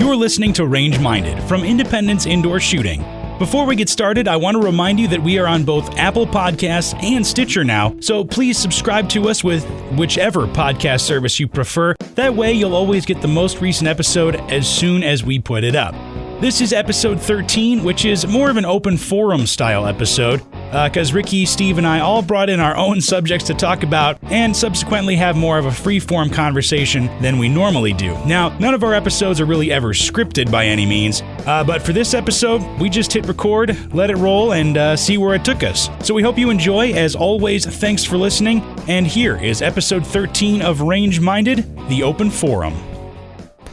You're listening to Range Minded from Independence Indoor Shooting. Before we get started, I want to remind you that we are on both Apple Podcasts and Stitcher now, so please subscribe to us with whichever podcast service you prefer. That way, you'll always get the most recent episode as soon as we put it up. This is episode 13, which is more of an open forum style episode, because Ricky, Steve, and I all brought in our own subjects to talk about and subsequently have more of a free-form conversation than we normally do. Now, none of our episodes are really ever scripted by any means, but for this episode, we just hit record, let it roll, and see where it took us. So we hope you enjoy. As always, thanks for listening, and here is episode 13 of Range Minded, the Open Forum.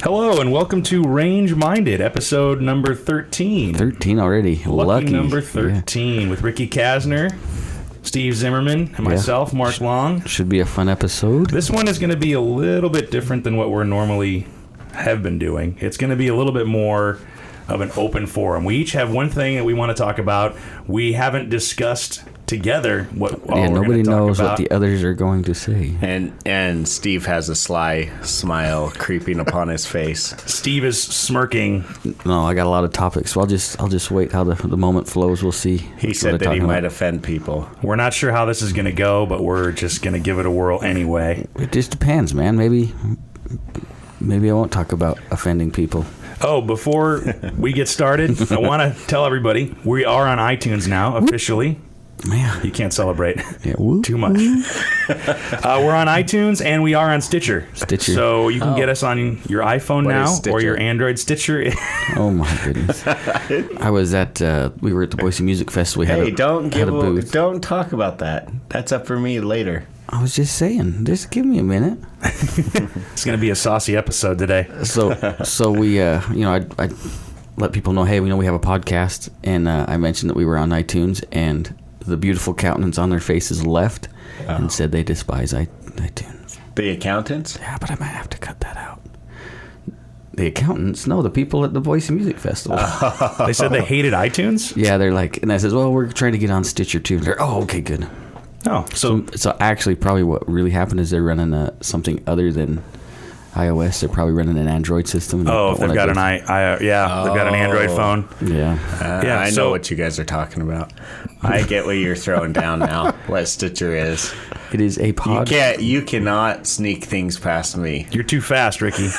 Hello, and welcome to Range Minded, episode number 13. 13 already. Lucky number 13 with Ricky Kasner, Steve Zimmerman, and myself, Mark Long. Should be a fun episode. This one is going to be a little bit different than what we're normally have been doing. It's going to be a little bit more of an open forum. We each have one thing that we want to talk about. We haven't discussed together what nobody knows what the others are going to say. And Steve has a sly smile creeping upon his face. Steve is smirking. No, I got a lot of topics, so I'll just wait how the moment flows. We'll see. He said that he might offend people. We're not sure how this is going to go, but we're just going to give it a whirl anyway. It just depends, man. Maybe I won't talk about offending people. Oh, before we get started, I want to tell everybody we are on iTunes now, officially. Man, you can't celebrate too much. We're on iTunes and we are on Stitcher. So you can get us on your iPhone now or your Android. Stitcher. Oh my goodness! I was at we were at the Boise Music Festival. Don't talk about that. That's up for me later. I was just saying, just give me a minute. It's going to be a saucy episode today. So we I let people know, hey, we know we have a podcast, and I mentioned that we were on iTunes, and the beautiful accountants on their faces left and said they despise iTunes. The accountants? Yeah, but I might have to cut that out. The accountants? No, the people at the Boise Music Festival. They said they hated iTunes? Yeah, they're like, and I says, well, we're trying to get on Stitcher too. They're, oh, okay, good. Oh, so actually, probably what really happened is they're running something other than iOS. They're probably running an Android system. If they've got they've got an Android phone. Yeah. I know what you guys are talking about. I get what you're throwing down now. What Stitcher is. It is a pod. You cannot sneak things past me. You're too fast, Ricky.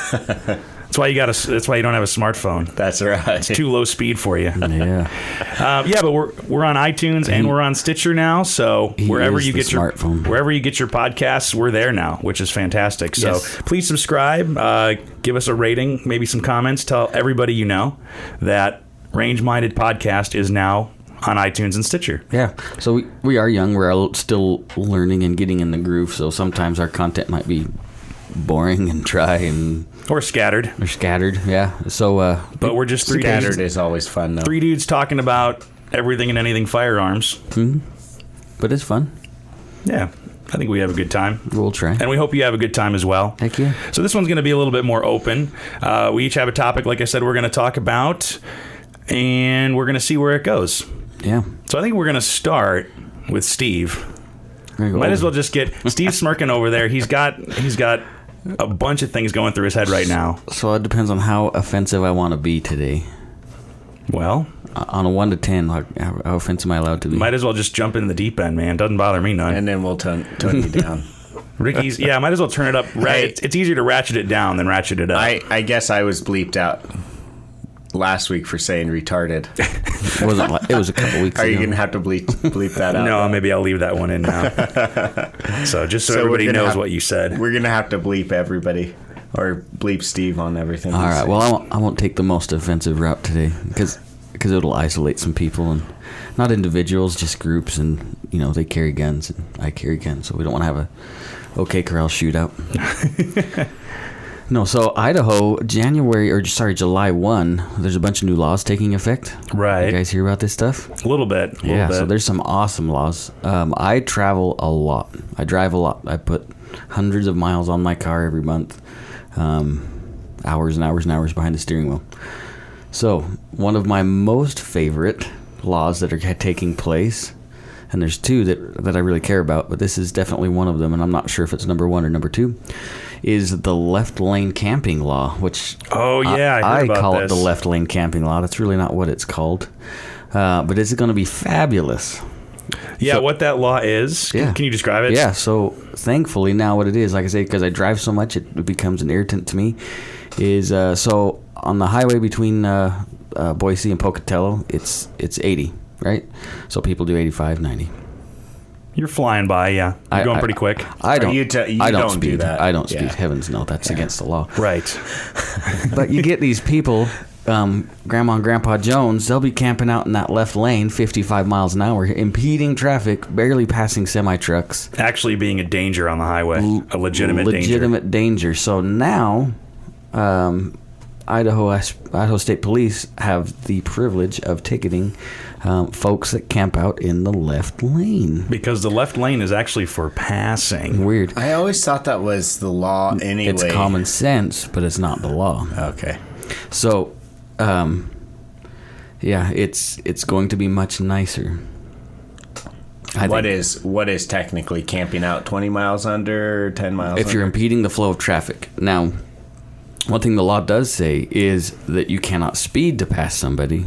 That's why you don't have a smartphone. That's right. It's too low speed for you. Yeah. But we're on iTunes and we're on Stitcher now. So wherever you get your podcasts, we're there now, which is fantastic. So please subscribe, give us a rating, maybe some comments. Tell everybody you know that Range Minded Podcast is now on iTunes and Stitcher. Yeah. So we are young. We're still learning and getting in the groove. So sometimes our content might be boring and dry or scattered. Yeah. So but we're just three scattered dudes. Is always fun though. Three dudes talking about everything and anything firearms. Mm-hmm. But it's fun. Yeah. I think we have a good time. We'll try. And we hope you have a good time as well. Heck yeah. So this one's going to be a little bit more open. We each have a topic, like I said, we're going to talk about, and we're going to see where it goes. Yeah. So I think we're going to start with Steve. Might as well just get Steve smirking over there. He's got a bunch of things going through his head right now. So it depends on how offensive I want to be today. Well, on a 1 to 10, how offensive am I allowed to be? Might as well just jump in the deep end, man. Doesn't bother me none. And then we'll tone you down. Ricky's, might as well turn it up. It's easier to ratchet it down than ratchet it up. I guess I was bleeped out last week for saying retarded. It was a couple weeks ago. Are you going to have to bleep that out? No, maybe I'll leave that one in now. So just so everybody knows what you said. We're going to have to bleep everybody. Or bleep Steve on everything. All right. Well, I won't take the most offensive route today because it'll isolate some people, and not individuals, just groups, and they carry guns and I carry guns, so we don't want to have a OK Corral shootout. No, so Idaho, July 1, there's a bunch of new laws taking effect. Right. You guys hear about this stuff? A little bit. So there's some awesome laws. I travel a lot. I drive a lot. I put hundreds of miles on my car every month. Hours and hours and hours behind the steering wheel. So one of my most favorite laws that are taking place and there's two that I really care about, but this is definitely one of them, and I'm not sure if it's number 1 or number 2, is the left lane camping law, which I heard about call this. it the left lane camping law. That's really not what it's called, but it's going to be fabulous. Yeah, So- what that law is, Yeah. can you describe it? Yeah, so thankfully now what it is, like I say, because I drive so much, it becomes an irritant to me, is so on the highway between Boise and Pocatello, it's 80, right? So people do 85, 90. You're flying by, yeah. You're going pretty quick. I don't. You I don't don't speed. do that. I don't speed. Yeah. Heavens no, that's against the law. Right. But you get these people, Grandma and Grandpa Jones, they'll be camping out in that left lane, 55 miles an hour, impeding traffic, barely passing semi-trucks. Actually being a danger on the highway, a legitimate danger. So now, Idaho State Police have the privilege of ticketing folks that camp out in the left lane. Because the left lane is actually for passing. Weird. I always thought that was the law anyway. It's common sense, but it's not the law. Okay. So, it's going to be much nicer. What is technically camping out 20 miles under, 10 miles if you're impeding the flow of traffic. Now, one thing the law does say is that you cannot speed to pass somebody.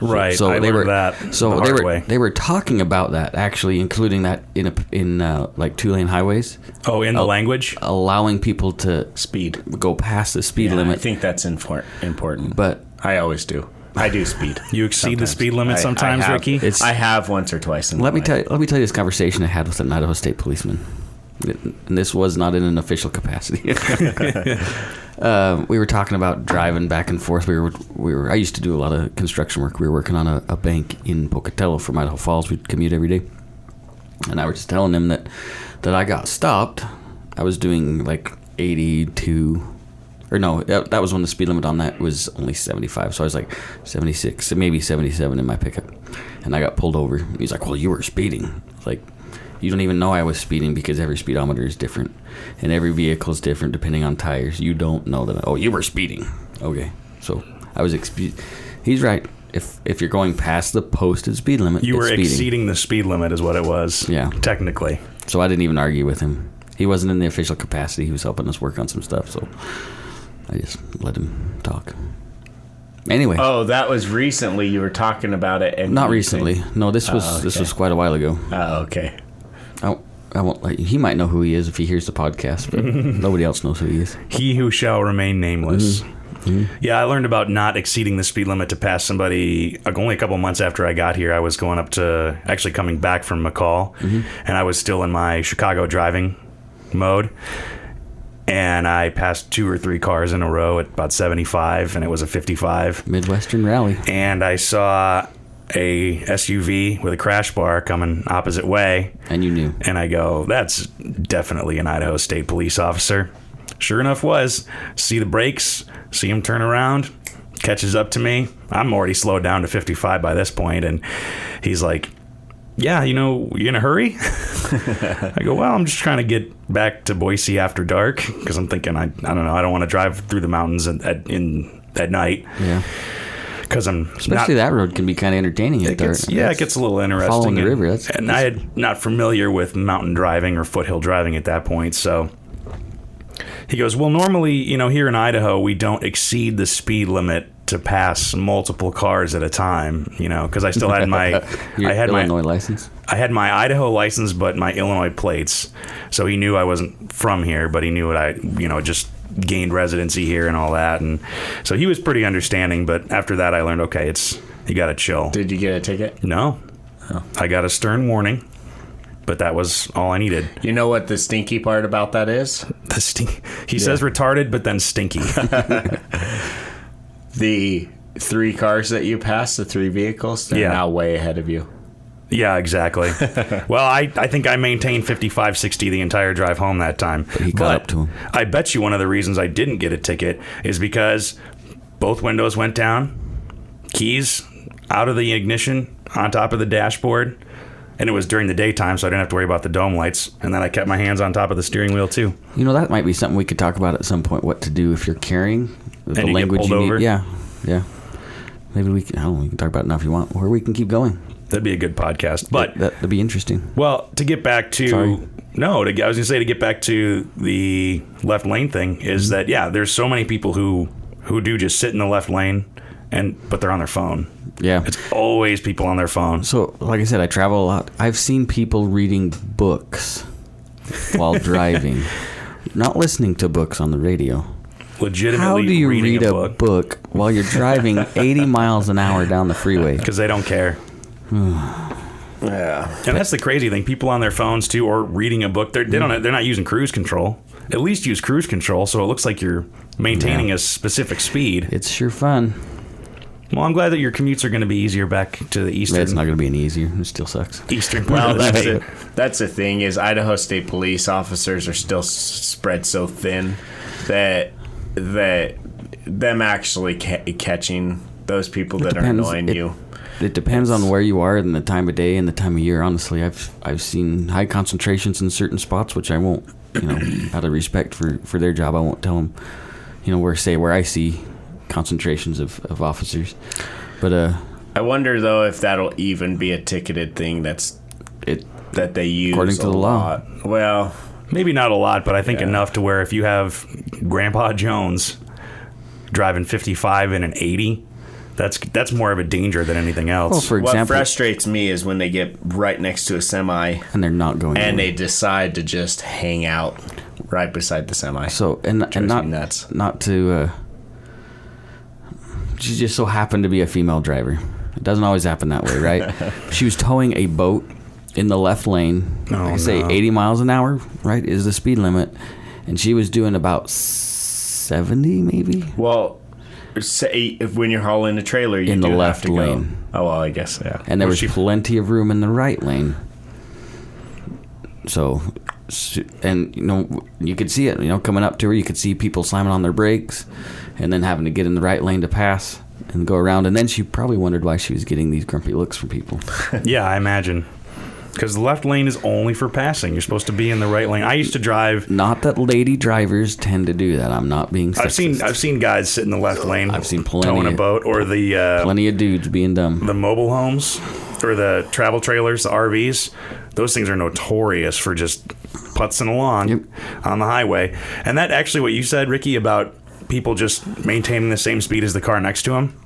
Right. I learned that So the hard way. they were talking about that, actually, including that in like 2-lane highways. Oh, in the language? Allowing people to speed. go past the speed I limit. think that's important. But I always do. I do speed. You exceed the speed limit sometimes, I have. Ricky? I have once or twice in let my me life. tell you this conversation I had with an Idaho State policeman. And this was not in an official capacity. We were talking about driving back and forth. We were. I used to do a lot of construction work. We were working on a bank in Pocatello from Idaho Falls. We'd commute every day, and I was just telling him that I got stopped. I was doing like 82, or no, that was when the speed limit on that was only 75. So I was like 76, maybe 77 in my pickup, and I got pulled over. He's like, "Well, you were speeding." Like, you don't even know I was speeding because every speedometer is different, and every vehicle is different depending on tires. You don't know that. Oh, you were speeding. Okay, so I was. He's right. If you're going past the posted speed limit, You were speeding. exceeding the speed limit is what it was. Yeah. Technically. So I didn't even argue with him. He wasn't in the official capacity. He was helping us work on some stuff. So I just let him talk. Anyway. Oh, that was recently. You were talking about it, and Not recently. No, this was quite a while ago. Oh, okay. I won't let you. He might know who he is if he hears the podcast, but nobody else knows who he is. He who shall remain nameless. Mm-hmm. Yeah, I learned about not exceeding the speed limit to pass somebody only a couple months after I got here. I was going up to, actually coming back from McCall, and I was still in my Chicago driving mode. And I passed 2 or 3 cars in a row at about 75, and it was a 55. Midwestern Rally. And I saw a SUV with a crash bar coming opposite way. And you knew. And I go, that's definitely an Idaho State Police officer. Sure enough was. See the brakes, see him turn around, catches up to me. I'm already slowed down to 55 by this point, and he's like, yeah, you in a hurry? I go, well, I'm just trying to get back to Boise after dark, because I'm thinking, I don't know, I don't want to drive through the mountains at night. Yeah. Because I'm Especially that road can be kind of entertaining at dark. it gets a little interesting. Following the river. And I had not familiar with mountain driving or foothill driving at that point, so he goes, well, normally, here in Idaho, we don't exceed the speed limit to pass multiple cars at a time, because I still had my Illinois license. I had my Idaho license, but my Illinois plates. So he knew I wasn't from here, but he knew I just gained residency here and all that. And so he was pretty understanding. But after that, I learned, okay, you got to chill. Did you get a ticket? No. Oh. I got a stern warning, but that was all I needed. You know what the stinky part about that is? He says retarded, but then stinky. The 3 cars that you passed, the 3 vehicles, they're now way ahead of you. Yeah, exactly. Well, I think I maintained 55, 60 the entire drive home that time. But he caught up to him. I bet you one of the reasons I didn't get a ticket is because both windows went down, keys out of the ignition, on top of the dashboard, and it was during the daytime, so I didn't have to worry about the dome lights. And then I kept my hands on top of the steering wheel, too. That might be something we could talk about at some point, what to do if you're carrying the And you language get you pulled over? need. Yeah. Maybe we can talk about it now if you want, or we can keep going. That'd be a good podcast. But that'd be interesting. Well, to get back to... Sorry. No, I was going to say, to get back to the left lane thing, is that, yeah, there's so many people who do just sit in the left lane, but they're on their phone. Yeah. It's always people on their phone. So, like I said, I travel a lot. I've seen people reading books while driving, not listening to books on the radio. Legitimately, how do you read a book while you're driving 80 miles an hour down the freeway? Because they don't care. Yeah, and that's the crazy thing. People on their phones too, or reading a book. They're not using cruise control. At least use cruise control, so it looks like you're maintaining a specific speed. It's sure fun. Well, I'm glad that your commutes are going to be easier back to the eastern. It's not going to be any easier. It still sucks. Eastern part of the state. That's the thing is Idaho State Police officers are still spread so thin that them actually catching those people that are annoying you. It depends on where you are and the time of day and the time of year. Honestly, I've seen high concentrations in certain spots, which I won't, out of respect for their job, I won't tell them, where I see concentrations of officers. But I wonder though if that'll even be a ticketed thing that they use according to the law. Well, maybe not a lot, but I think enough to where if you have Grandpa Jones driving 55 in an 80. That's more of a danger than anything else. Well, for example, what frustrates me is when they get right next to a semi and they're not going, and they decide to just hang out right beside the semi. So and not nuts. Not to. She just so happened to be a female driver. It doesn't always happen that way, right? She was towing a boat in the left lane. I say 80 miles an hour, right, is the speed limit, and she was doing about 70, maybe. Well. Say when you're hauling a trailer, you in the left have to lane. Go. Oh well, I guess yeah. And there was plenty of room in the right lane. So, and you could see it. Coming up to her, you could see people slamming on their brakes, and then having to get in the right lane to pass and go around. And then she probably wondered why she was getting these grumpy looks from people. Yeah, I imagine. Because the left lane is only for passing. You're supposed to be in the right lane. I used to drive. Not that lady drivers tend to do that. I'm not being sexist. I've seen guys sit in the left lane. I've seen plenty towing a boat or the plenty of dudes being dumb. The mobile homes or the travel trailers, the RVs. Those things are notorious for just putzing along on the highway. And that actually, what you said, Ricky, about people just maintaining the same speed as the car next to them.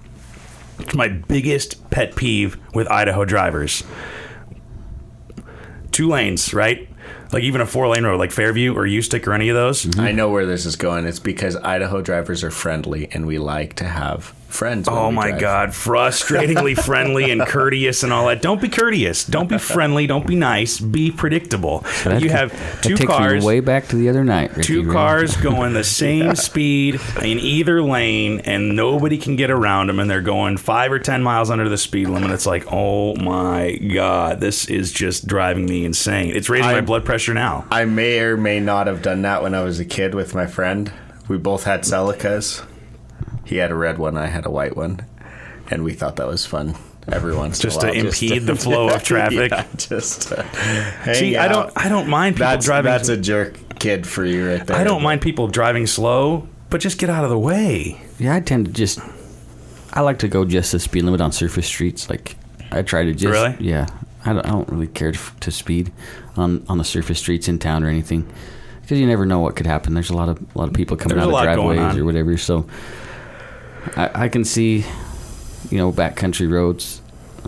It's my biggest pet peeve with Idaho drivers. 2 lanes, right? Like even a 4-lane road, like Fairview or U-Stick or any of those. Mm-hmm. I know where this is going. It's because Idaho drivers are friendly, and we like to have friends. Oh my God, frustratingly friendly and courteous and all that. Don't be courteous. Don't be friendly. Don't be nice. Be predictable. You have 2 cars. Takes me way back to the other night. Ricky, 2 cars going the same speed in either lane, and nobody can get around them, and they're going 5 or 10 miles under the speed limit. It's like, oh my God, this is just driving me insane. It's raising my blood pressure now. I may or may not have done that when I was a kid with my friend. We both had Celicas. He had a red one, I had a white one, and we thought that was fun. Every once in a while, to impede the flow of traffic. Yeah, See, out. I don't mind people driving. That's a jerk kid for you right there. I don't mind people driving slow, but just get out of the way. Yeah, I like to go just the speed limit on surface streets. Like I try to just really. Yeah, I don't really care to speed on the surface streets in town or anything, because you never know what could happen. There's a lot of people coming out of driveways or whatever. So I can see, backcountry roads.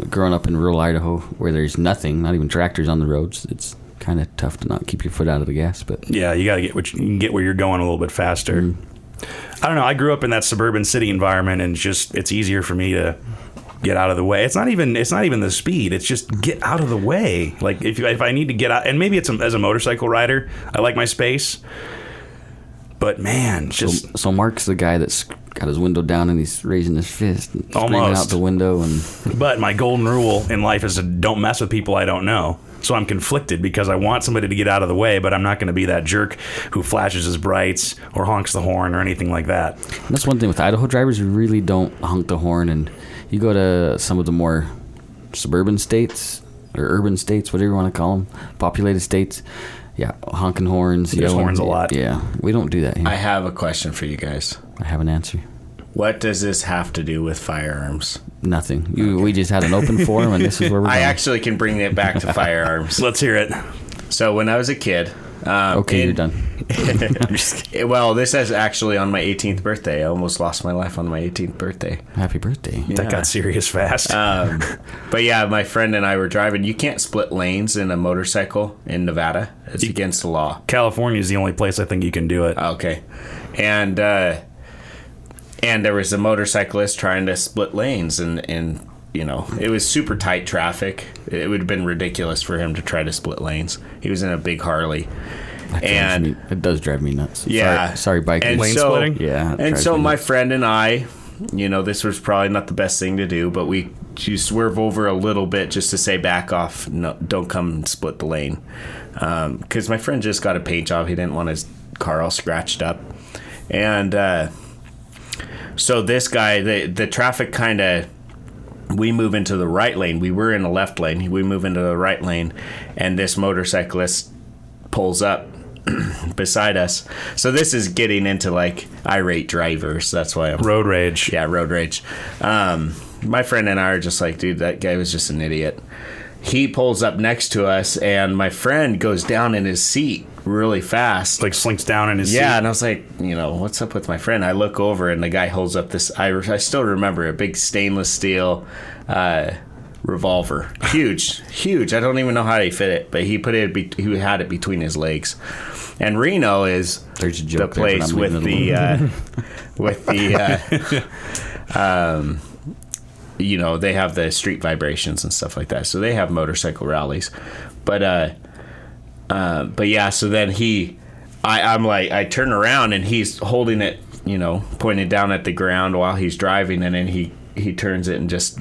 Growing up in rural Idaho, where there's nothing, not even tractors on the roads, it's kind of tough to not keep your foot out of the gas. But yeah, you got to get where you're going a little bit faster. I don't know. I grew up in that suburban city environment, and it's easier for me to get out of the way. It's not even the speed. It's just get out of the way. Like if I need to get out, and maybe it's as a motorcycle rider, I like my space. But man, so Mark's the guy that's got his window down and he's raising his fist and screaming out the window. But my golden rule in life is to don't mess with people I don't know. So I'm conflicted because I want somebody to get out of the way, but I'm not going to be that jerk who flashes his brights or honks the horn or anything like that. And that's one thing with Idaho drivers, we really don't honk the horn. And you go to some of the more suburban states or urban states, whatever you want to call them, populated states. Yeah, honking horns. There's horns a lot. Yeah, we don't do that here. I have a question for you guys. I have an answer. What does this have to do with firearms? Nothing. We just had an open forum, and this is where we're going. I actually can bring it back to firearms. Let's hear it. So when I was a kid... you're done. Well, this is actually on my 18th birthday. I almost lost my life on my 18th birthday. Happy birthday. That got serious fast. But yeah, my friend and I were driving. You can't split lanes in a motorcycle in Nevada. It's against the law. California is the only place I think you can do it. Okay. And there was a motorcyclist trying to split lanes, and you know, it was super tight traffic. It would have been ridiculous for him to try to split lanes. He was in a big Harley. And it does drive me nuts. Yeah. Sorry bikers. Lane splitting? Yeah. And so my friend and I, you know, this was probably not the best thing to do, but we swerve over a little bit just to say back off. No, don't come and split the lane. Because my friend just got a paint job. He didn't want his car all scratched up. And so this guy, the traffic kind of... We move into the right lane. We were in the left lane. We move into the right lane, and this motorcyclist pulls up beside us. So this is getting into like irate drivers. That's why I'm Road rage. Yeah, road rage. My friend and I are just like, dude, that guy was just an idiot. He pulls up next to us, and my friend goes down in his seat really fast. Like slinks down in his seat. Yeah, and I was like, you know, what's up with my friend? I look over, and the guy holds up this, I still remember, a big stainless steel revolver. Huge. I don't even know how he fit it, but he had it between his legs. And Reno is the place with the you know, they have the street vibrations and stuff like that. So they have motorcycle rallies. But yeah, so then I'm like, I turn around and he's holding it, you know, pointed down at the ground while he's driving, and then he turns it and just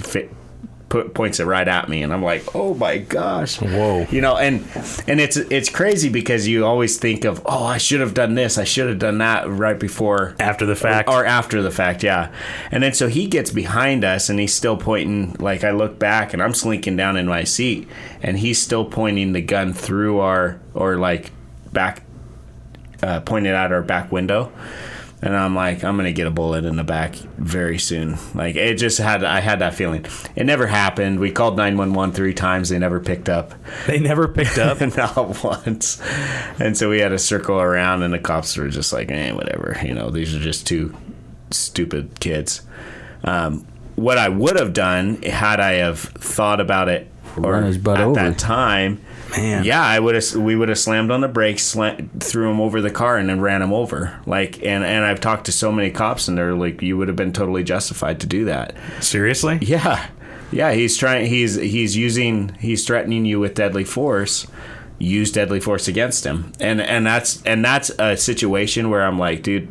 points it right at me, and I'm like, oh my gosh. Whoa. You know, and it's crazy because you always think of, oh, I should have done this, I should have done that right before. After the fact. Or after the fact, yeah. And then so he gets behind us, and he's still pointing, like I look back, and I'm slinking down in my seat, and he's still pointing the gun through back, pointed out our back window. And I'm like, I'm going to get a bullet in the back very soon. Like, I had that feeling. It never happened. We called 911 3 times. They never picked up. They never picked up? Not once. And so we had to circle around, and the cops were just like, whatever. You know, these are just two stupid kids. What I would have done, had I have thought about it that time... Man. Yeah, we would have slammed on the brakes, threw him over the car, and then ran him over. Like, and I've talked to so many cops, and they're like, you would have been totally justified to do that. Seriously? Yeah. He's threatening you with deadly force. Use deadly force against him, and that's a situation where I'm like, dude,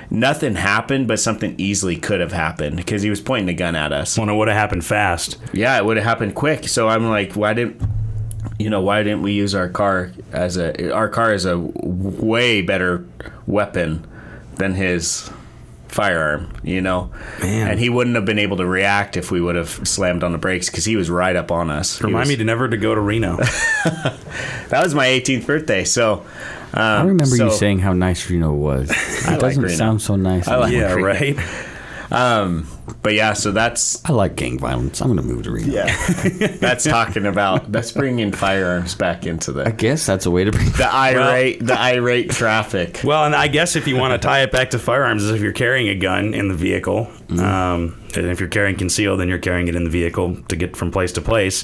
nothing happened, but something easily could have happened because he was pointing a gun at us. Well, it would have happened fast. Yeah, it would have happened quick. So I'm like, why didn't we use our car as a way better weapon than his firearm, you know? Man. And he wouldn't have been able to react if we would have slammed on the brakes because he was right up on us. Remind me to never to go to Reno. That was my 18th birthday, so... I remember you saying how nice Reno was. It doesn't sound so nice. Yeah, right? But yeah, so that's... I like gang violence. I'm going to move to Reno. Yeah. That's bringing firearms back into I guess that's a way to bring... The irate traffic. Well, and I guess if you want to tie it back to firearms, is if you're carrying a gun in the vehicle, and if you're carrying concealed, then you're carrying it in the vehicle to get from place to place.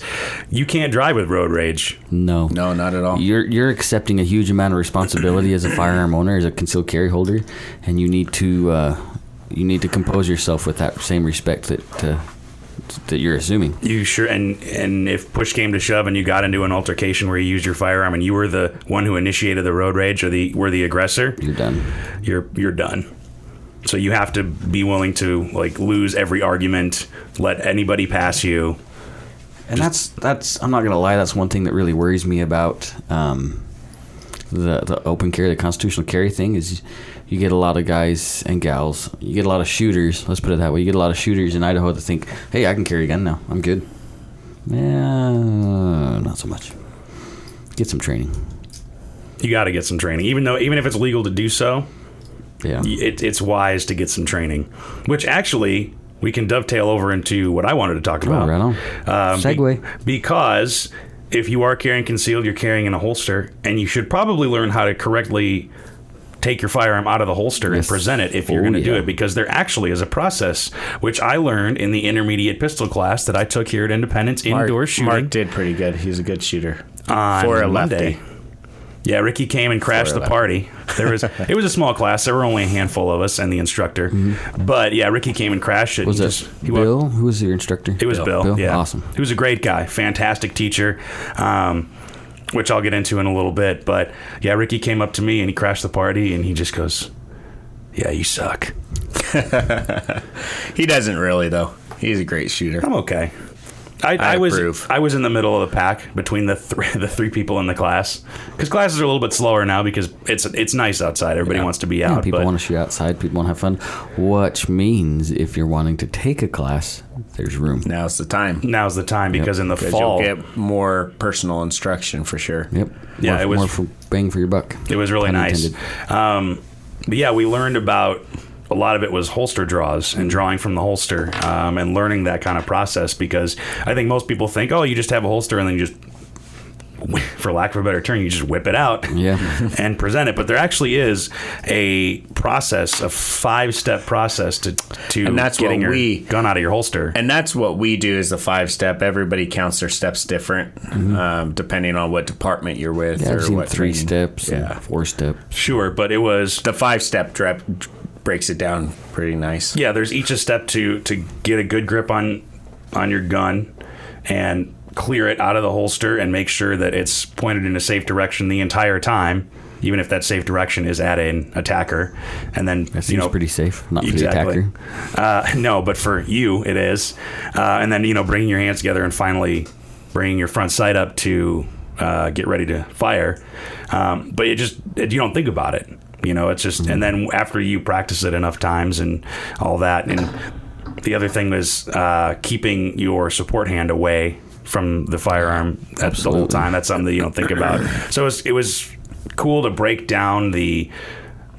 You can't drive with road rage. No, not at all. You're accepting a huge amount of responsibility as a firearm owner, as a concealed carry holder, and you need to compose yourself with that same respect that you're assuming. You sure? And if push came to shove and you got into an altercation where you used your firearm and you were the one who initiated the road rage or were the aggressor, you're done. You're done. So you have to be willing to lose every argument, let anybody pass you. And that's I'm not gonna lie, that's one thing that really worries me about the open carry, the constitutional carry thing is you get a lot of guys and gals, you get a lot of shooters, let's put it that way, you get a lot of shooters in Idaho that think, hey, I can carry a gun now, I'm good. Yeah, not so much. Get some training. You got to get some training, even if it's legal to do so. it's wise to get some training, which actually we can dovetail over into what I wanted to talk about. Right on. Segue. Because if you are carrying concealed, you're carrying in a holster, and you should probably learn how to correctly take your firearm out of the holster and present it if you're going to do it, because there actually is a process, which I learned in the intermediate pistol class that I took here at Independence Indoor Shooting. Mark did pretty good. He's a good shooter. For a Monday. Yeah, Ricky came and crashed the party. It was a small class. There were only a handful of us and the instructor. Mm-hmm. But yeah, Ricky came and crashed it. Was it Bill? Who was your instructor? It was Bill. Yeah, awesome. He was a great guy, fantastic teacher. Which I'll get into in a little bit. But yeah, Ricky came up to me and he crashed the party and he just goes, "Yeah, you suck." He doesn't really, though. He's a great shooter. I'm okay. I was in the middle of the pack between the three people in the class, because classes are a little bit slower now because it's nice outside. Everybody wants to be out. People want to shoot outside. People want to have fun, which means if you're wanting to take a class, there's room. Now's the time. Because in the fall you'll get more personal instruction for sure. Yep. Yeah, more bang for your buck. It was really nice. But yeah, we learned about. A lot of it was holster draws and drawing from the holster, and learning that kind of process, because I think most people think, oh, you just have a holster and then you just, for lack of a better term, you just whip it out and present it. But there actually is a process, a 5-step process to and that's getting your gun out of your holster. And that's what we do is the 5-step. Everybody counts their steps different, depending on what department you're with or what 3 steps, 4 steps. Sure, but it was the 5-step breaks it down pretty nice. Yeah, there's each a step to get a good grip on your gun and clear it out of the holster and make sure that it's pointed in a safe direction the entire time, even if that safe direction is at an attacker. And then that seems pretty safe, not for the attacker. No, but for you it is. And then bringing your hands together and finally bringing your front sight up to get ready to fire. But you don't think about it. It's just, and then after you practice it enough times and all that, and the other thing was keeping your support hand away from the firearm the whole time. That's something that you don't think about. So it was cool to break down the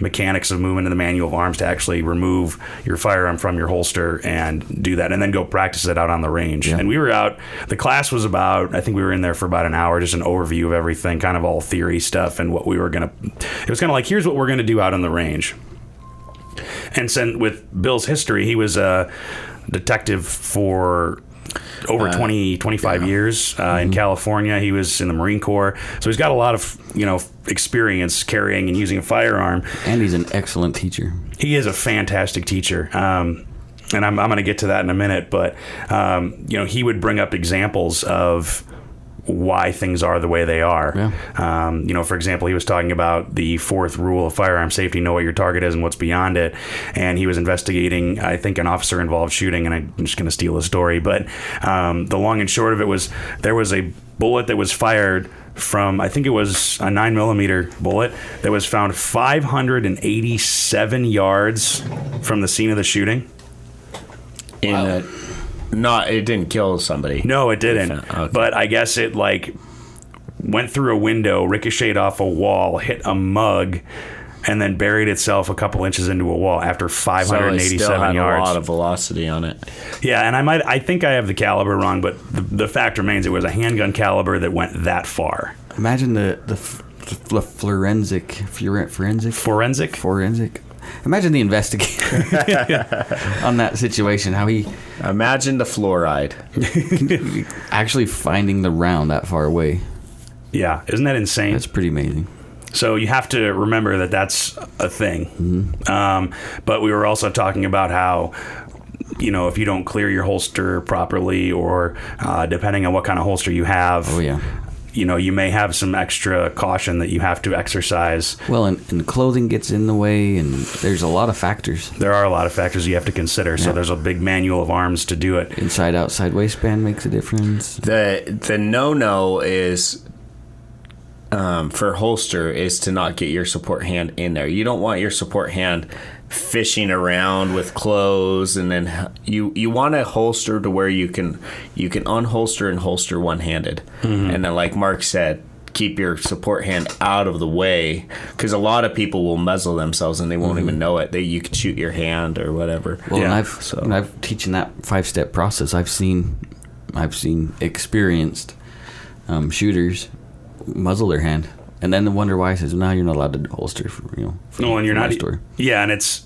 mechanics of movement in the manual of arms to actually remove your firearm from your holster and do that, and then go practice it out on the range. And we were out, the class was about, I think we were in there for about an hour, just an overview of everything, kind of all theory stuff and what we were it was kind of like, here's what we're gonna do out on the range. And so with Bill's history, he was a detective for over 25 years in California. He was in the Marine Corps, so he's got a lot of experience carrying and using a firearm. And he's an excellent teacher. He is a fantastic teacher. And I'm going to get to that in a minute, but he would bring up examples of why things are the way they are. For example, he was talking about the 4th rule of firearm safety: know what your target is and what's beyond it. And he was investigating, I think, an officer involved shooting, and I'm just going to steal a story, but the long and short of it was there was a bullet that was fired from, I think it was a 9mm bullet that was found 587 yards from the scene of the shooting. It didn't kill somebody. No, it didn't. Okay. But I guess it went through a window, ricocheted off a wall, hit a mug, and then buried itself a couple inches into a wall after 587 so it still had yards. A lot of velocity on it. Yeah, and I think I have the caliber wrong, but the fact remains it was a handgun caliber that went that far. Imagine the forensic. Imagine the investigator on that situation, how he... Imagine the fluoride. Actually finding the round that far away. Yeah, isn't that insane? That's pretty amazing. So you have to remember that that's a thing. But we were also talking about how, if you don't clear your holster properly, or depending on what kind of holster you have... Oh, yeah. You may have some extra caution that you have to exercise. Well, and clothing gets in the way, and there's a lot of factors. There are a lot of factors you have to consider. So there's a big manual of arms to do it. Inside, outside waistband makes a difference. The no-no is, for holster, is to not get your support hand in there. You don't want your support hand fishing around with clothes, and then you want a holster to where you can unholster and holster one-handed. And then, like Mark said, keep your support hand out of the way, because a lot of people will muzzle themselves and they won't even know it. You could shoot your hand or whatever. Well, and I've teaching that 5-step process. I've seen experienced shooters muzzle their hand, and then wonder why. I says, "No, you're not allowed to holster." No, and you're not. Yeah, and it's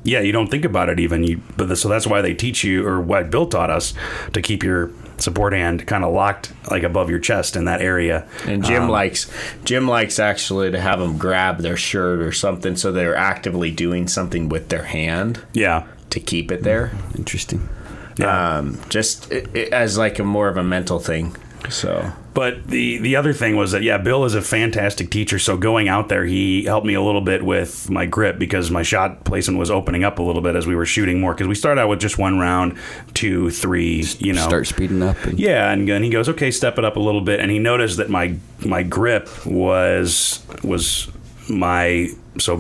you don't think about it even. So that's why they teach you, or why Bill taught us, to keep your support hand kind of locked like above your chest in that area. And Jim likes actually to have them grab their shirt or something, so they're actively doing something with their hand. Yeah, to keep it there. Interesting. Yeah. Just as like a more of a mental thing. So, but the other thing was that Bill is a fantastic teacher. So going out there, he helped me a little bit with my grip, because my shot placement was opening up a little bit as we were shooting more. Because we started out with just 1 round, 2, 3. Start speeding up. And he goes, okay, step it up a little bit, and he noticed that my grip was my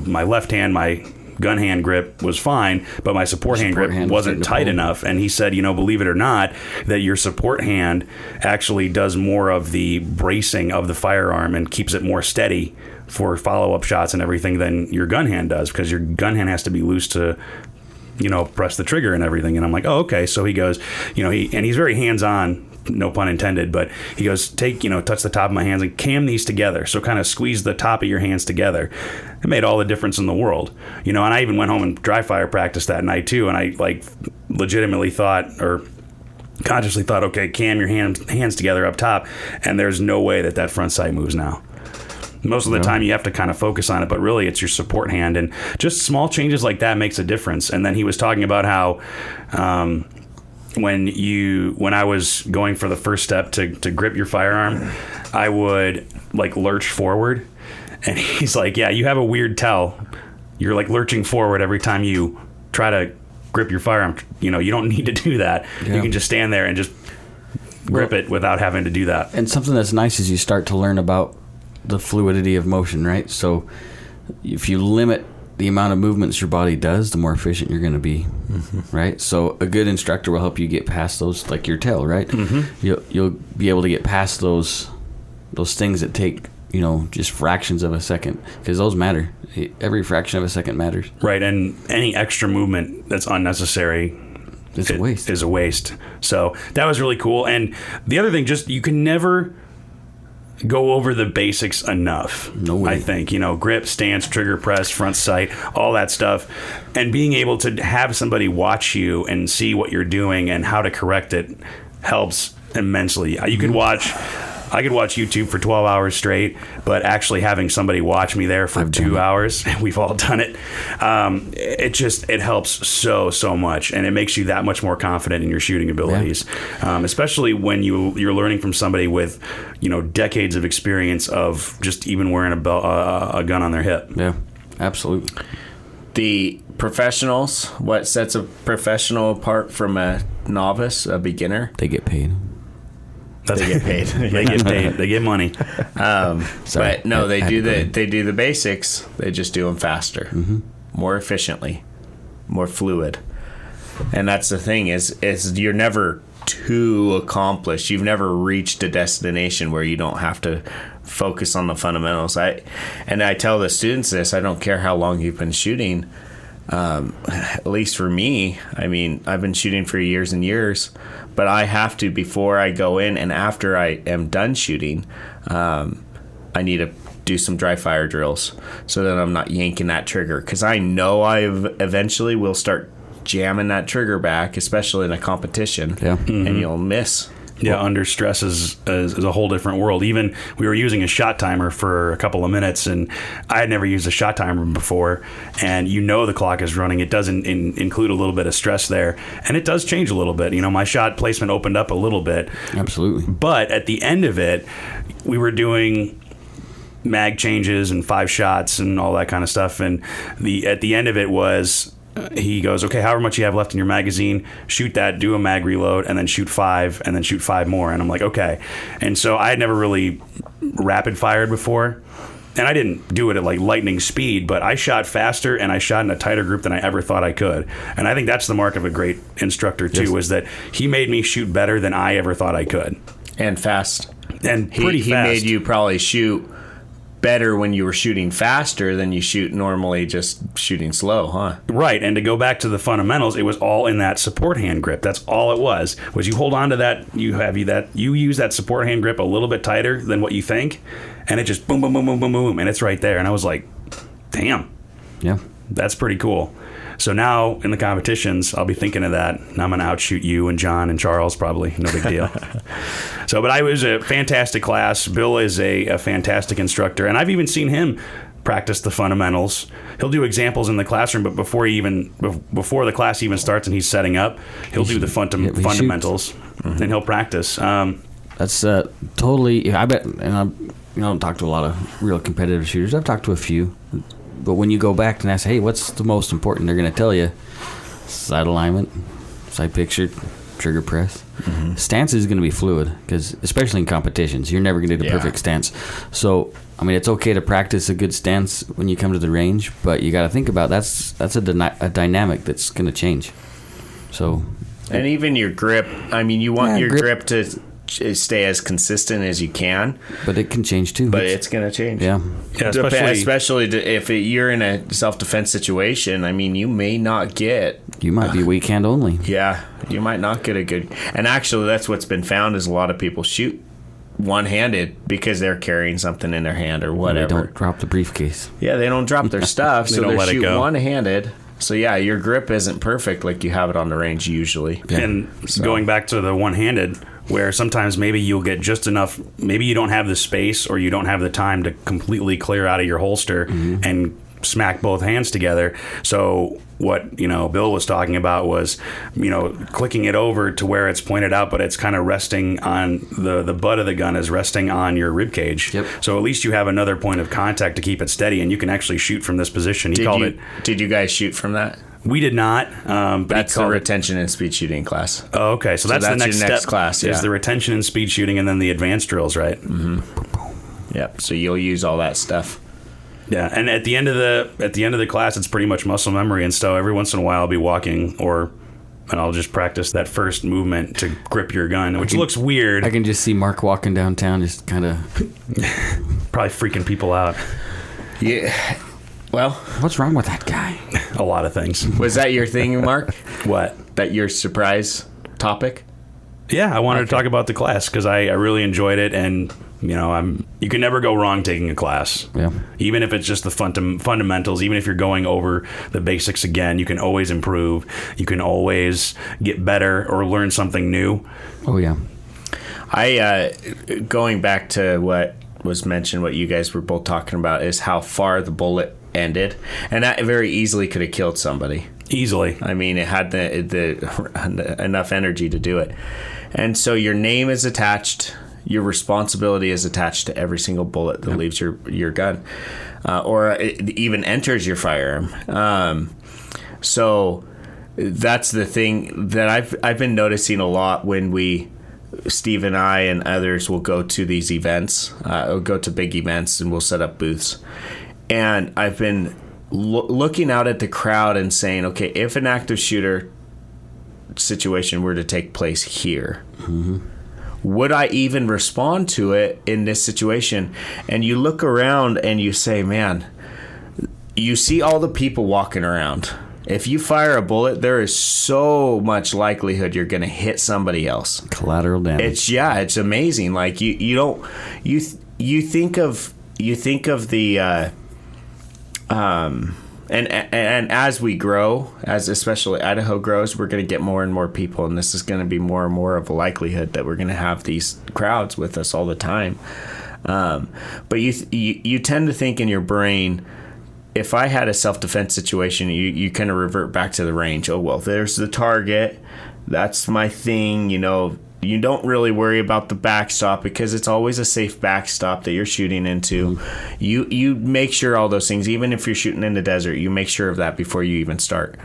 left hand, my gun hand grip was fine, but my support hand grip wasn't tight enough. And he said, believe it or not, that your support hand actually does more of the bracing of the firearm and keeps it more steady for follow-up shots and everything than your gun hand does, because your gun hand has to be loose to press the trigger and everything. And I'm like, oh, okay. So he goes, he's very hands-on, no pun intended, but he goes, touch the top of my hands and cam these together. So kind of squeeze the top of your hands together. It made all the difference in the world. And I even went home and dry fire practiced that night too. And I legitimately thought, or consciously thought, okay, cam your hands together up top. And there's no way that front sight moves now. Most of the time you have to kind of focus on it, but really it's your support hand, and just small changes like that makes a difference. And then he was talking about how, when I was going for the first step to grip your firearm, I would lurch forward, and he's like, yeah, you have a weird tell. You're lurching forward every time you try to grip your firearm. You don't need to do that. Yeah. You can just stand there and just grip it without having to do that. And something that's nice is you start to learn about the fluidity of motion, right? So if you limit the amount of movements your body does, the more efficient you're going to be, right? So a good instructor will help you get past those, like your tail, right? You'll be able to get past those things that take just fractions of a second, because those matter. Every fraction of a second matters, right? And any extra movement that's unnecessary is a waste. So that was really cool. And the other thing, just you can never go over the basics enough. No way. I think, grip, stance, trigger press, front sight, all that stuff. And being able to have somebody watch you and see what you're doing and how to correct it helps immensely. I could watch YouTube for 12 hours straight, but actually having somebody watch me there for 2 hours, we've all done it. It helps so much, and it makes you that much more confident in your shooting abilities, especially when you're learning from somebody with, decades of experience of just even wearing a gun on their hip. Yeah, absolutely. The professionals, what sets a professional apart from a novice, a beginner? They get paid. They get paid. They get paid. They get money. But no, they do the basics. They just do them faster, more efficiently, more fluid. And that's the thing is you're never too accomplished. You've never reached a destination where you don't have to focus on the fundamentals. I tell the students this. I don't care how long you've been shooting. At least for me, I've been shooting for years and years, but I have to, before I go in and after I am done shooting, I need to do some dry fire drills so that I'm not yanking that trigger, because I know I eventually will start jamming that trigger back, especially in a competition, and you'll miss. Yeah, under stress is a whole different world. Even we were using a shot timer for a couple of minutes, and I had never used a shot timer before. And the clock is running. It doesn't include a little bit of stress there, and it does change a little bit. My shot placement opened up a little bit. Absolutely. But at the end of it, we were doing mag changes and 5 shots and all that kind of stuff. And at the end of it was, he goes, okay, however much you have left in your magazine, shoot that, do a mag reload, and then shoot 5, and then shoot 5 more. And I'm like, okay. And so I had never really rapid fired before, and I didn't do it at lightning speed, but I shot faster and I shot in a tighter group than I ever thought I could. And I think that's the mark of a great instructor too, is that he made me shoot better than I ever thought I could. And fast. And pretty he fast. made you probably shoot better when you were shooting faster than you shoot normally just shooting slow, huh? Right, and to go back to the fundamentals, it was all in that support hand grip. That's all it was you hold on to that, you use that support hand grip a little bit tighter than what you think, and it just boom, boom, boom, boom, boom, boom, and it's right there. And I was like, damn. Yeah. That's pretty cool. So now in the competitions, I'll be thinking of that. And I'm going to outshoot you and John and Charles, probably. No big deal. But I was a fantastic class. Bill is a fantastic instructor. And I've even seen him practice the fundamentals. He'll do examples in the classroom, but before the class even starts and he's setting up, he'll do the fundamentals, and he'll practice. That's totally, I bet, and I don't talk to a lot of real competitive shooters. I've talked to a few. But when you go back and ask, hey, what's the most important? They're going to tell you sight alignment, sight picture, trigger press. Mm-hmm. Stance is going to be fluid, because especially in competitions, you're never going to get a perfect stance. So, I mean, it's okay to practice a good stance when you come to the range, but you got to think about that's a dynamic that's going to change. So, and even your grip. I mean, you want your grip to stay as consistent as you can, but it can change too. But it's going to change. Yeah, especially if you're in a self-defense situation. I mean, you may not get. You might be weak hand only. Yeah, you might not get a good. And actually, that's what's been found is a lot of people shoot one-handed because they're carrying something in their hand or whatever. They don't drop the briefcase. Yeah, they don't drop their stuff, so they shoot go one-handed. So yeah, your grip isn't perfect like you have it on the range usually. Yeah. And going back to the one-handed, where sometimes maybe you'll get just enough, maybe you don't have the space or you don't have the time to completely clear out of your holster and smack both hands together. So what Bill was talking about was clicking it over to where it's pointed out, but it's kind of resting on the butt of the gun is resting on your rib cage. Yep. So at least you have another point of contact to keep it steady, and you can actually shoot from this position. Did you guys shoot from that? We did not. But that's the retention and speed shooting class. Oh, okay. So that's the next your next class. Is the retention and speed shooting, and then the advanced drills, right? Mm-hmm. Yep. So you'll use all that stuff. Yeah, and at the end of the class, it's pretty much muscle memory, and so every once in a while I'll be walking, and I'll just practice that first movement to grip your gun, which looks weird. I can just see Mark walking downtown, just kind of probably freaking people out. Yeah. Well, what's wrong with that guy? A lot of things. Was that your thing, Mark? What? That your surprise topic? Yeah, I wanted to talk about the class because I really enjoyed it, and you can never go wrong taking a class. Yeah. Even if it's just the fundamentals, even if you're going over the basics again, you can always improve. You can always get better or learn something new. Oh yeah. Going back to what was mentioned, what you guys were both talking about, is how far the bullet ended, and that very easily could have killed somebody. Easily. I mean, it had the enough energy to do it. And so your name is attached, your responsibility is attached to every single bullet that leaves your gun, or it even enters your firearm. So that's the thing that I've been noticing a lot when Steve and I and others will go to these events, or go to big events, and we'll set up booths. And I've been looking out at the crowd and saying, okay, if an active shooter situation were to take place here, would I even respond to it in this situation? And you look around and you say, man, you see all the people walking around. If you fire a bullet, there is so much likelihood you're going to hit somebody else. Collateral damage. It's amazing. Like you think of the and as we grow, as especially Idaho grows, we're going to get more and more people, and this is going to be more and more of a likelihood that we're going to have these crowds with us all the time. But you tend to think in your brain, if I had a self-defense situation, you kind of revert back to the range. Oh, well, there's the target. That's my thing. You don't really worry about the backstop because it's always a safe backstop that you're shooting into. You make sure all those things, even if you're shooting in the desert, you make sure of that before you even start.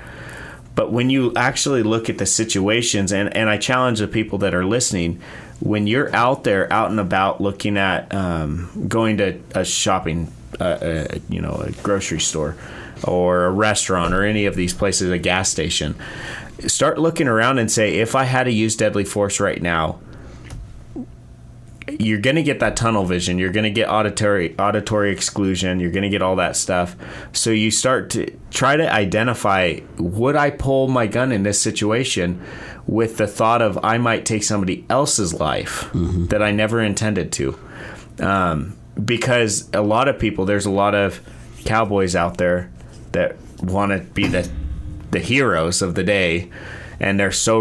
But when you actually look at the situations, and I challenge the people that are listening, when you're out there, out and about, looking at going to a shopping, a grocery store or a restaurant or any of these places, a gas station, start looking around and say, if I had to use deadly force right now, you're going to get that tunnel vision. You're going to get auditory exclusion. You're going to get all that stuff. So you start to try to identify, would I pull my gun in this situation, with the thought of I might take somebody else's life that I never intended to. Because a lot of people, there's a lot of cowboys out there that want to be the heroes of the day, and they're so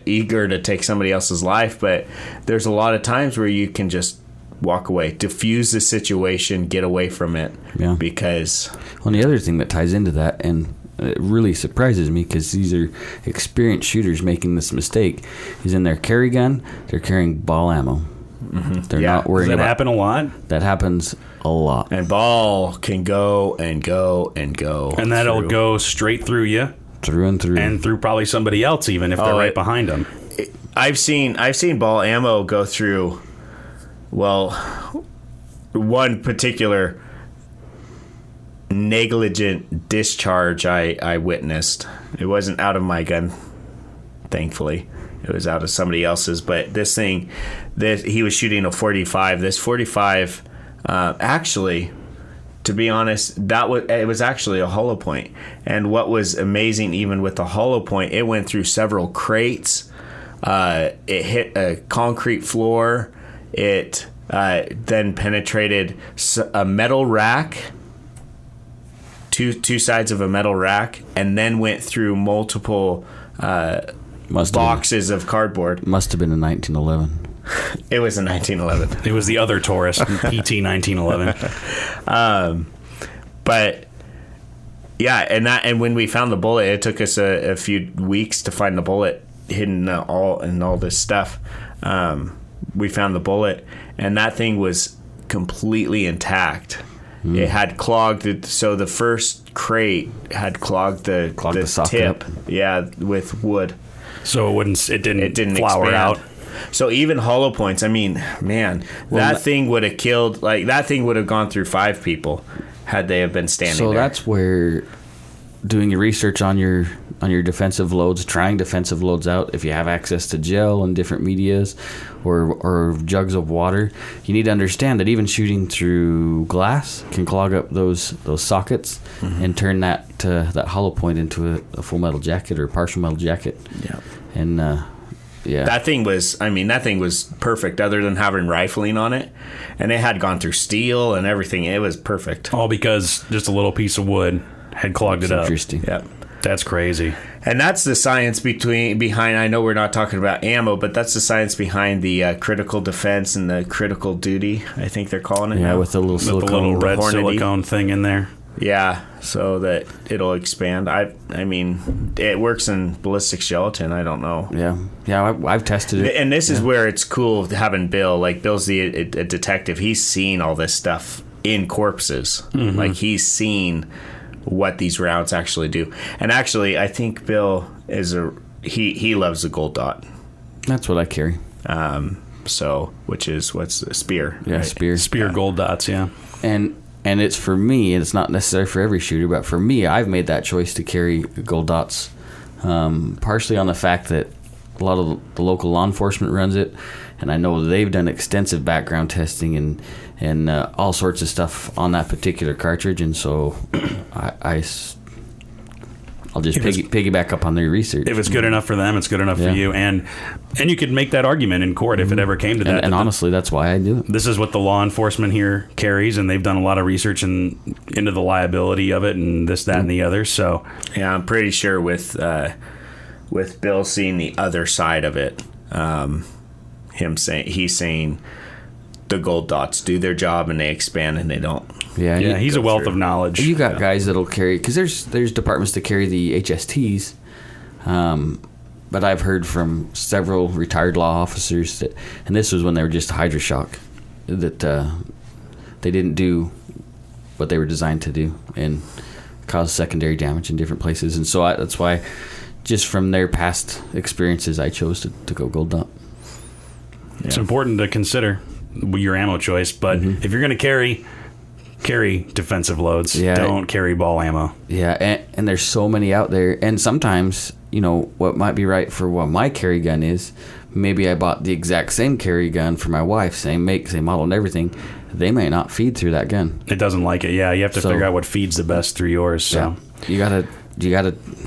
eager to take somebody else's life. But there's a lot of times where you can just walk away, diffuse the situation, get away from it. Yeah. Because well, the other thing that ties into that, and it really surprises me because these are experienced shooters making this mistake, is in their carry gun, they're carrying ball ammo. They're not worrying Does that about. happen a lot? That happens a lot. And ball can go and go and go. And that'll through. go straight through you. Through and through. And through probably somebody else, even if they're right behind them. I've seen ball ammo go through, well, one particular negligent discharge I witnessed. It wasn't out of my gun, thankfully. It was out of somebody else's. But he was shooting a 45. This 45, actually, to be honest, it was actually a hollow point. And what was amazing, even with the hollow point, it went through several crates. It hit a concrete floor. It then penetrated a metal rack, two sides of a metal rack, and then went through multiple boxes of cardboard. Must have been in 1911. It was in 1911. It was the other Taurus, PT 1911. But yeah, and when we found the bullet, it took us a few weeks to find the bullet hidden in all this stuff. We found the bullet, and that thing was completely intact. It had clogged, so the first crate had clogged the tip, with wood. So it didn't flower expand out. So even hollow points, I mean, man, that thing would have killed, that thing would have gone through 5 people had they have been standing there. So that's where doing your research on your defensive loads, trying defensive loads out, if you have access to gel and different medias or jugs of water, you need to understand that even shooting through glass can clog up those sockets and turn that hollow point into a full metal jacket or partial metal jacket. Yeah. And that thing was perfect, other than having rifling on it, and it had gone through steel and everything. It was perfect. All because just a little piece of wood had clogged it up. Interesting. Yeah. That's crazy. And that's the science behind, I know we're not talking about ammo, but that's the science behind the critical defense and the critical duty, I think they're calling it now. With the little silicone. With the little red Hornady silicone thing in there. Yeah, so that it'll expand. I mean, it works in ballistic gelatin. I don't know. Yeah, I've tested it. And this is where it's cool having Bill. Like, Bill's a detective. He's seen all this stuff in corpses. Like, he's seen what these rounds actually do. And actually, I think Bill he loves the gold dot. That's what I carry. Which is what's a spear? Yeah, right? Spear gold dots. Yeah. And it's for me, and it's not necessary for every shooter, but for me, I've made that choice to carry gold dots, partially on the fact that a lot of the local law enforcement runs it, and I know they've done extensive background testing and all sorts of stuff on that particular cartridge, and so I'll just piggyback up on their research. If it's good enough for them, it's good enough for you. And you could make that argument in court if it ever came to that. And honestly, that's why I do it. This is what the law enforcement here carries, and they've done a lot of research into the liability of it and this, that, and the other. So yeah, I'm pretty sure with Bill seeing the other side of it, he's saying the gold dots do their job and they expand and they don't. Yeah, he's a wealth of knowledge. You got guys that'll carry, because there's departments that carry the HSTs, but I've heard from several retired law officers that, and this was when they were just Hydroshock, that they didn't do what they were designed to do and cause secondary damage in different places. And so that's why, just from their past experiences, I chose to go gold dot. Yeah. It's important to consider your ammo choice, but if you're going to carry defensive loads. Don't carry ball ammo. Yeah, and there's so many out there, and sometimes, what might be right for what my carry gun is maybe I bought the exact same carry gun for my wife, same make, same model and everything. They may not feed through that gun. It doesn't like it. Yeah, you have to figure out what feeds the best through yours. So yeah, you gotta.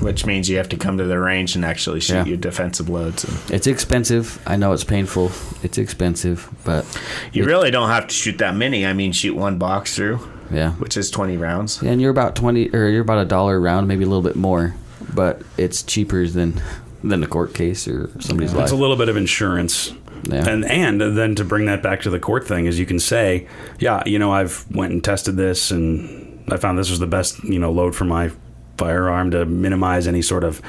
Which means you have to come to the range and actually shoot your defensive loads. It's expensive. I know it's painful. It's expensive, but you really don't have to shoot that many. I mean, shoot one box through. Yeah, which is 20 rounds. And you're about $20 a round, maybe a little bit more, but it's cheaper than a court case or somebody's life. It's a little bit of insurance. Yeah. And then to bring that back to the court thing is you can say, yeah, I've went and tested this and I found this was the best, load for my firearm to minimize any sort of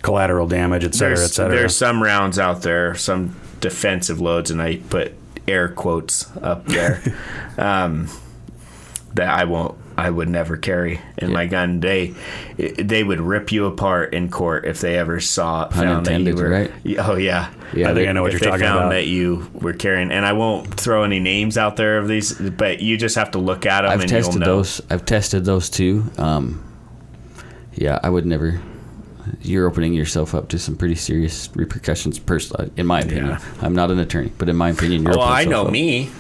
collateral damage, et cetera, et cetera. There's some rounds out there, some defensive loads, and I put air quotes up there, that I would never carry in my gun. They would rip you apart in court if they ever found that you were right? Oh yeah. Yeah, I think I know what you're talking about. If they found that you were carrying, and I won't throw any names out there of these, but you just have to look at them you'll know. I've tested those too. Yeah, I would never. You're opening yourself up to some pretty serious repercussions, personally, in my opinion. Yeah. I'm not an attorney, but in my opinion, you're. Well, I know me,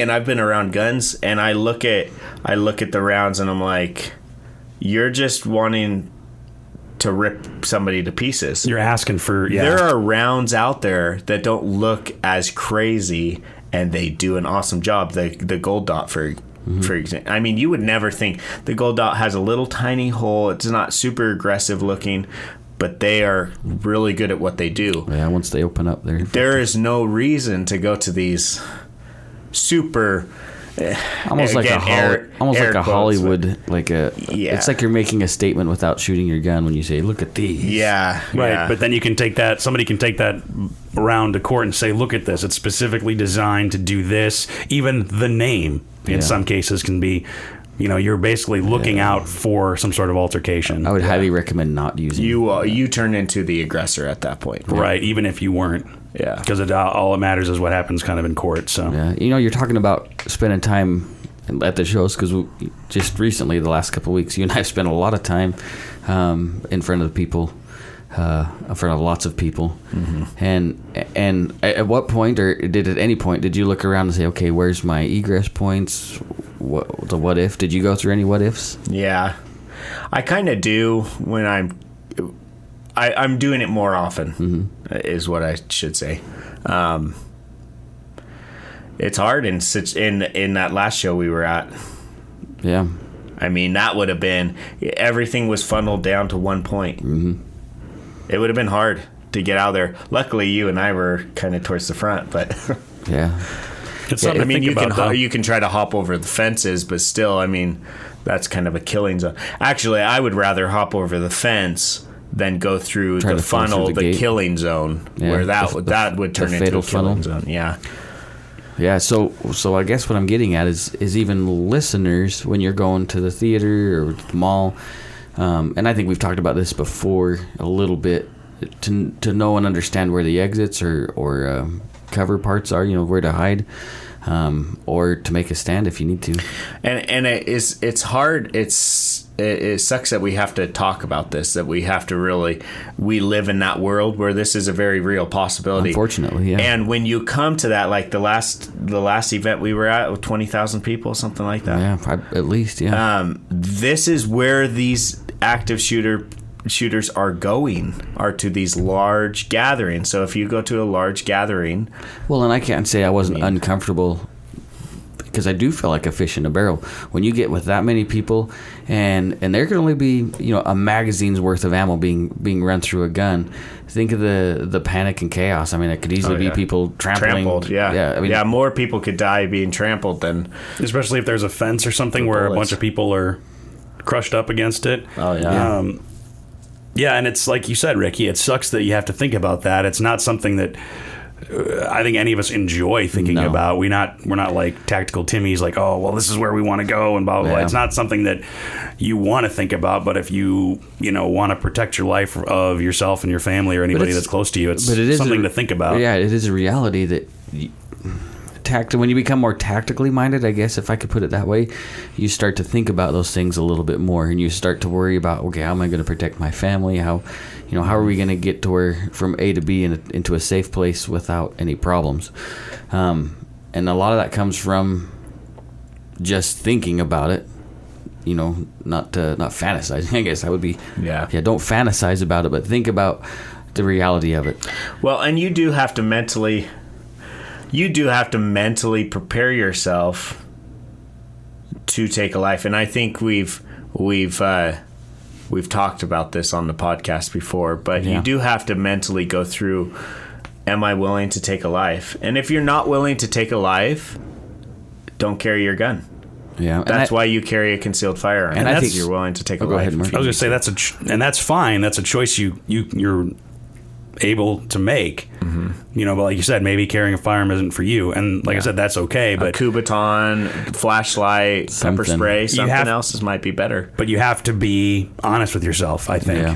and I've been around guns, and I look at the rounds, and I'm like, you're just wanting to rip somebody to pieces. You're asking for. Yeah. There are rounds out there that don't look as crazy, and they do an awesome job. The gold dot for example. I mean, you would never think the gold dot has a little tiny hole. It's not super aggressive looking, but they are really good at what they do. Yeah, once they open up there is no reason to go to these super almost like a Hollywood, it's like you're making a statement without shooting your gun when you say, look at these. Right. But then you can somebody can take that around to court and say, look at this, it's specifically designed to do this. Even the name in some cases can be, you're basically looking out for some sort of altercation. I would highly recommend not using you turn into the aggressor at that point. Right, even if you weren't. Yeah. Because all it matters is what happens kind of in court. So you're talking about spending time at the shows, because just recently, the last couple of weeks, you and I have spent a lot of time in front of the people, in front of lots of people. And at what point, or at any point, did you look around and say, okay, where's my egress points? What if? Did you go through any what ifs? Yeah, I kind of do when I'm doing it more often, is what I should say. It's hard in that last show we were at. Yeah. I mean, that would have been, everything was funneled down to one point. It would have been hard to get out there. Luckily, you and I were kind of towards the front, but yeah. It's something to think about, you can try to hop over the fences, but still, I mean, that's kind of a killing zone. Actually, I would rather hop over the fence than go through the funnel, the killing zone, where that would turn into a killing zone. Yeah. Yeah, so I guess what I'm getting at is even listeners, when you're going to the theater or the mall, and I think we've talked about this before a little bit, to know and understand where the exits or cover parts are, where to hide, or to make a stand if you need to. And it's hard. It sucks that we have to talk about this, that we have to we live in that world where this is a very real possibility. Unfortunately, yeah. And when you come to that, like the last event we were at with 20,000 people, something like that. Yeah, at least, yeah. This is where these active shooters are to these large gatherings. So if you go to a large gathering, well, and I can't say I wasn't uncomfortable, because I do feel like a fish in a barrel when you get with that many people, and there can only be a magazine's worth of ammo being run through a gun. Think of the panic and chaos. I mean, it could easily be people trampled. Yeah. I mean, more people could die being trampled than, especially if there's a fence or something where a bunch of people are crushed up against it. Oh yeah. Yeah, and it's like you said, Ricky, it sucks that you have to think about that. It's not something that I think any of us enjoy thinking about. We're not like tactical Timmies, like, oh, well, this is where we want to go and blah, blah, blah. It's not something that you want to think about, but if you want to protect your life of yourself and your family or anybody that's close to you, it's something to think about. Yeah, it is a reality that when you become more tactically minded, I guess if I could put it that way, you start to think about those things a little bit more, and you start to worry about, okay, how am I going to protect my family? How are we going to get to where from A to B into a safe place without any problems? And a lot of that comes from just thinking about it. Not fantasizing. I guess that would be don't fantasize about it, but think about the reality of it. Well, and you do have to mentally prepare yourself to take a life. And I think we've talked about this on the podcast before, but you do have to mentally go through, am I willing to take a life? And if you're not willing to take a life, don't carry your gun. Yeah, that's why you carry a conceiled firearm. And I think you're willing to take a life. I was going to say that's fine. That's a choice you're able to make. Mm-hmm. But like you said, maybe carrying a firearm isn't for you. And like I said, that's okay. But a Kubaton, flashlight, pepper spray, something else might be better. But you have to be honest with yourself, I think,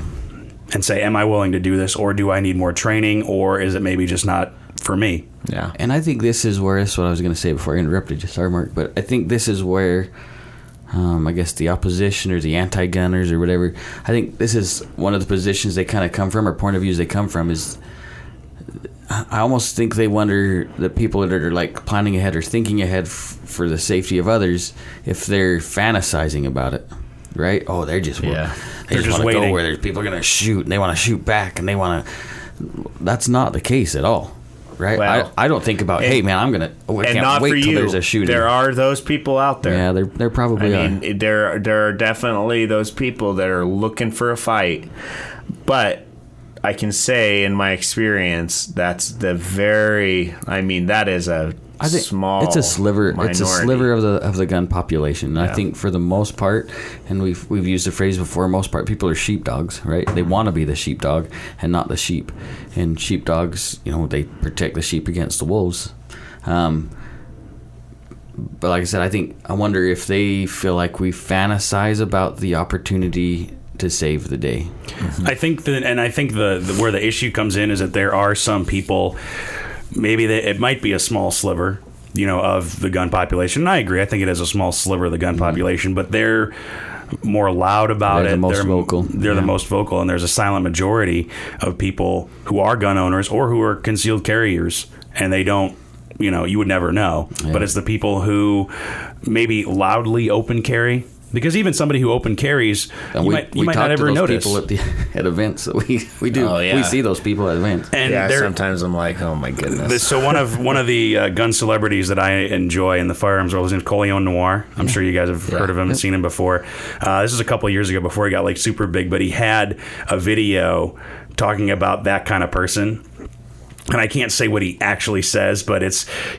and say, am I willing to do this, or do I need more training, or is it maybe just not for me? Yeah. And I think this is where, that's what I was going to say before I interrupted you. Sorry, Mark. But I think this is where, I guess, the opposition or the anti-gunners or whatever, I think this is one of the positions they kind of come from, or point of views they come from, is I almost think they wonder, the people that are like planning ahead or thinking ahead for the safety of others, if they're fantasizing about it. Right? Oh, they're just waiting. Go where there's people going to shoot, and they want to shoot back, and they want to. That's not the case at all. Right, well, I don't think about, hey man, I can't wait till there's a shooting. There are those people out there. Yeah, there probably are. There are definitely those people that are looking for a fight, but I can say in my experience that is small. It's a sliver. Minority. It's a sliver of the gun population. And I think for the most part, and we've used the phrase before, most part people are sheepdogs, right? They want to be the sheepdog and not the sheep. And sheepdogs, they protect the sheep against the wolves. But like I said, I wonder if they feel like we fantasize about the opportunity to save the day. Mm-hmm. I think where the issue comes in is that there are some people. Maybe it might be a small sliver, of the gun population. And I agree. I think it is a small sliver of the gun population, but they're more loud about it. They're the most vocal. They're the most vocal, and there's a silent majority of people who are gun owners or who are concealed carriers, and they don't, you would never know. Yeah. But it's the people who maybe loudly open carry. Because even somebody who open carries, you might not ever notice. People at events, so we do. Oh, yeah. We see those people at events. And sometimes I'm like, oh my goodness. So one of the gun celebrities that I enjoy in the firearms world is named Coleon Noir. I'm sure you guys have heard of him and seen him before. This is a couple of years ago before he got super big, but he had a video talking about that kind of person. And I can't say what he actually says, but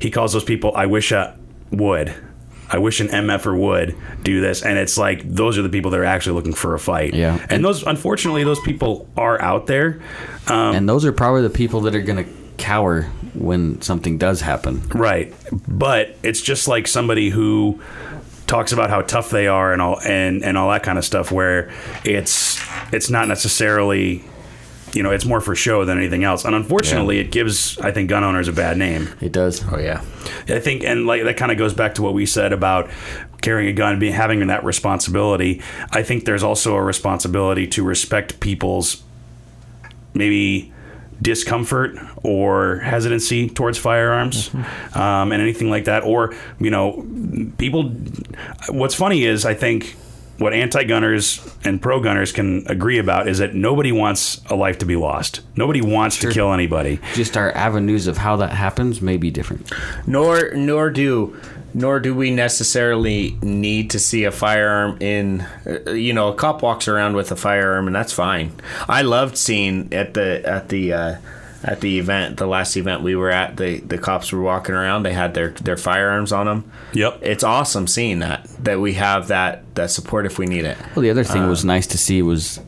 he calls those people, I wish an MFer would do this, and it's like those are the people that are actually looking for a fight. Yeah, and unfortunately, those people are out there, and those are probably the people that are going to cower when something does happen. Right, but it's just like somebody who talks about how tough they are and all that kind of stuff, where it's not necessarily. It's more for show than anything else. And unfortunately, it gives, I think, gun owners a bad name. It does. Oh, yeah. I think, and like that kind of goes back to what we said about carrying a gun, having that responsibility. I think there's also a responsibility to respect people's maybe discomfort or hesitancy towards firearms, and anything like that. Or, people, what's funny is I think what anti-gunners and pro-gunners can agree about is that nobody wants a life to be lost. Nobody wants to kill anybody. Just our avenues of how that happens may be different. Nor do we necessarily need to see a firearm in. A cop walks around with a firearm, and that's fine. I loved seeing at the event, the last event we were at, the cops were walking around. They had their firearms on them. Yep. It's awesome seeing that we have that support if we need it. Well, the other thing was nice to see was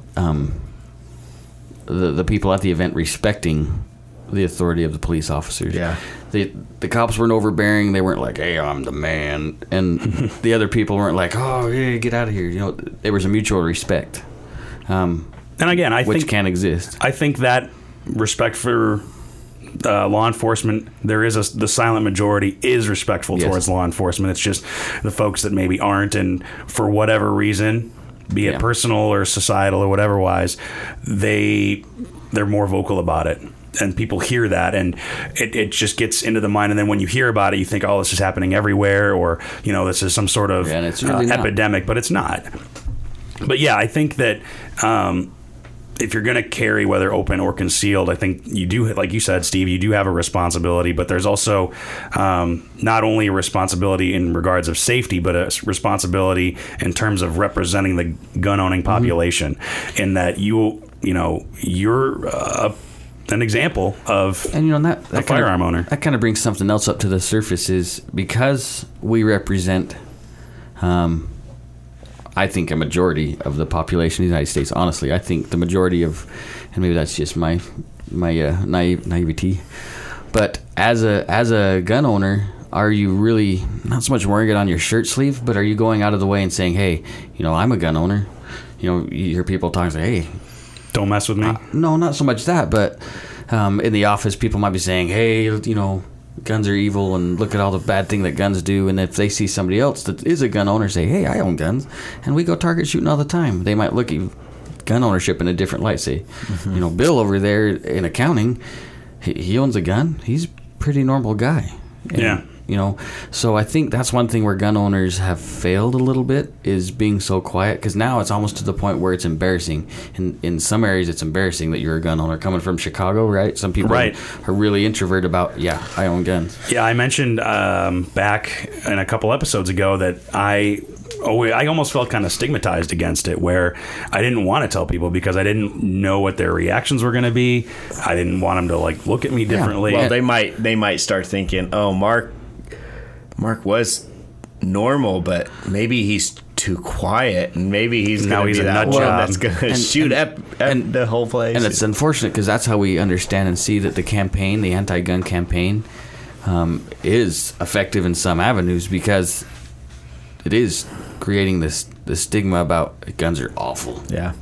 the people at the event respecting the authority of the police officers. Yeah. The cops weren't overbearing. They weren't like, hey, I'm the man. And the other people weren't like, oh, yeah, get out of here. There was a mutual respect. And again, I which think can exist. I think that respect for law enforcement, there is the silent majority is respectful towards law enforcement. It's just the folks that maybe aren't, and for whatever reason, be it personal or societal or whatever wise, they're more vocal about it. And people hear that, and it just gets into the mind. And then when you hear about it, you think, oh, this is happening everywhere, or, this is some sort of it's really epidemic, but it's not. But yeah, I think that if you're going to carry, whether open or concealed, I think you do, like you said, Steve, you do have a responsibility, but there's also not only a responsibility in regards of safety, but a responsibility in terms of representing the gun-owning population, in that you're an example of a firearm owner. That kind of brings something else up to the surface, is because we represent, I think, a majority of the population of the United States. Honestly, I think the majority of, and maybe that's just my naivety, but as a gun owner, are you really not so much wearing it on your shirt sleeve, but are you going out of the way and saying, hey, I'm a gun owner? You hear people talking, say, hey, don't mess with me. No, not so much that, but in the office, people might be saying, hey, guns are evil, and look at all the bad thing that guns do. And if they see somebody else that is a gun owner say, hey, I own guns, and we go target shooting all the time, they might look at gun ownership in a different light. Say, Bill over there in accounting, he owns a gun. He's a pretty normal guy. And, so I think that's one thing where gun owners have failed a little bit, is being so quiet, because now it's almost to the point where it's embarrassing. In some areas, it's embarrassing that you're a gun owner. Coming from Chicago, right? Some people are really introvert about, I own guns. Yeah, I mentioned back in a couple episodes ago that I almost felt kind of stigmatized against it, where I didn't want to tell people because I didn't know what their reactions were going to be. I didn't want them to look at me differently. Well, they might start thinking, oh, Mark was normal, but maybe he's too quiet, and maybe he's going to be that one that's going to shoot at the whole place. And it's unfortunate, because that's how we understand and see that the anti-gun campaign, is effective in some avenues, because it is creating this stigma about guns are awful. Yeah.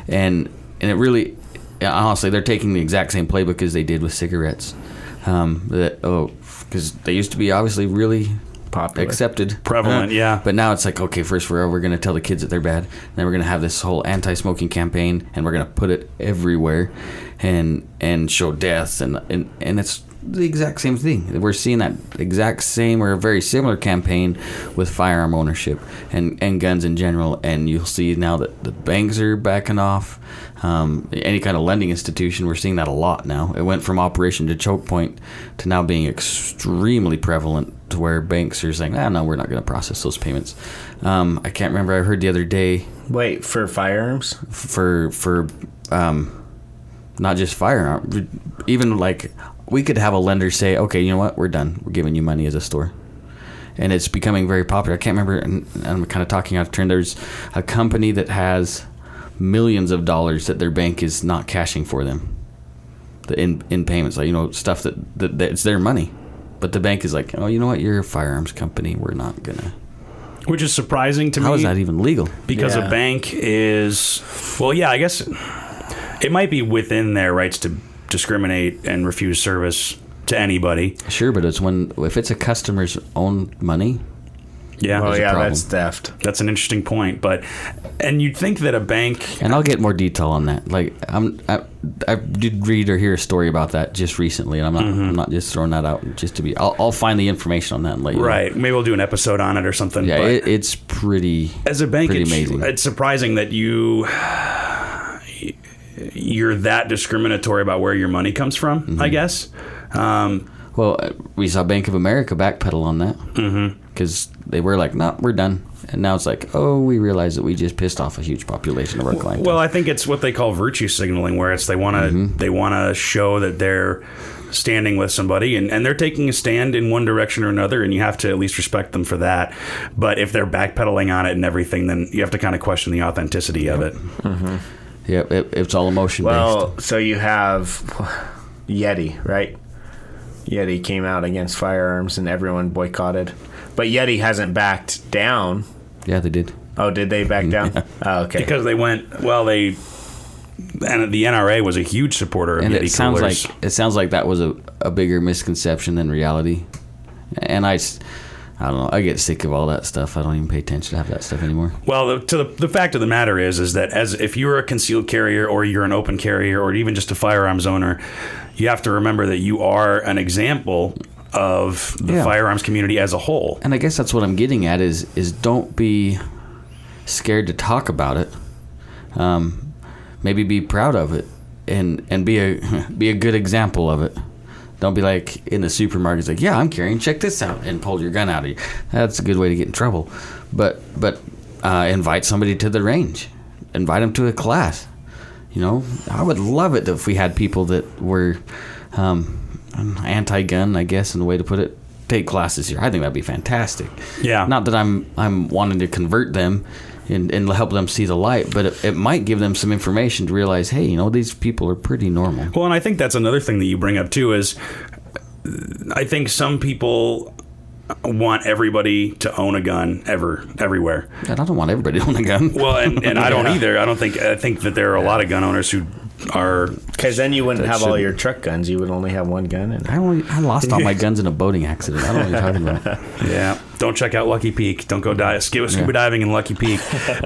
And it really, honestly, they're taking the exact same playbook as they did with cigarettes. Because they used to be obviously really popular, accepted, prevalent, But now it's like, okay, first we're going to tell the kids that they're bad, and then we're going to have this whole anti-smoking campaign, and we're going to put it everywhere, and show deaths, and it's the exact same thing. We're seeing that exact same or a very similar campaign with firearm ownership and guns in general, and you'll see now that the banks are backing off. Any kind of lending institution, we're seeing that a lot now. It went from operation to choke point to now being extremely prevalent, to where banks are saying, no, we're not going to process those payments. I can't remember, I heard the other day. Wait, for firearms? For not just firearms, even we could have a lender say, okay, you know what, we're done. We're giving you money as a store. And it's becoming very popular. I can't remember, and I'm kind of talking out of turn. There's a company that has millions of dollars that their bank is not cashing for them, in payments, stuff that it's their money, but the bank is like, oh, you know what, you're a firearms company, we're not gonna. Which is surprising to me. How is that even legal? Because a bank is, I guess it might be within their rights to discriminate and refuse service to anybody. Sure, but if it's a customer's own money. Yeah, that's theft. That's an interesting point, and you'd think that a bank, and I'll get more detail on that. I did read or hear a story about that just recently, and I'm not just throwing that out just to be. I'll find the information on that and let you know. Right, maybe we'll do an episode on it or something. Yeah, it's pretty. As a bank, pretty amazing. It's surprising that you're that discriminatory about where your money comes from. Mm-hmm. I guess. Well, we saw Bank of America backpedal on that because they were like, "No, we're done," and now it's like, "Oh, we realize that we just pissed off a huge population of our clients." Well, I think it's what they call virtue signaling, where it's they want to show that they're standing with somebody, and they're taking a stand in one direction or another, and you have to at least respect them for that. But if they're backpedaling on it and everything, then you have to kind of question the authenticity of it. Mm-hmm. Yeah, it's all emotion based. Well, so you have Yeti, right? Yeti came out against firearms and everyone boycotted. But Yeti hasn't backed down. Yeah, they did. Oh, did they back down? Yeah. Oh, okay. Because they went, and the NRA was a huge supporter of And Yeti coolers. it sounds like that was a bigger misconception than reality. And I don't know. I get sick of all that stuff. I don't even pay attention to half that stuff anymore. Well, the fact of the matter is that if you're a concealed carrier or you're an open carrier or even just a firearms owner, you have to remember that you are an example of the firearms community as a whole. And I guess that's what I'm getting at is don't be scared to talk about it. Maybe be proud of it and be a good example of it. Don't be like in the supermarket, like, yeah, I'm carrying, check this out, and pull your gun out of you. That's a good way to get in trouble. But invite somebody to the range. Invite them to a class. You know, I would love it if we had people that were anti-gun, I guess, in the way to put it, take classes here. I think that'd be fantastic. Yeah. Not that I'm wanting to convert them and help them see the light, but it might give them some information to realize, hey, you know, these people are pretty normal. Well, and I think that's another thing that you bring up too is I think some people want everybody to own a gun everywhere. And I don't want everybody to own a gun. Well, and I don't either. I think that there are a lot of gun owners who are, because then you wouldn't have all your truck guns. You would only have one gun. And I lost all my guns in a boating accident. I don't know what you're talking about. Yeah. Don't check out Lucky Peak. Don't go scuba diving in Lucky Peak.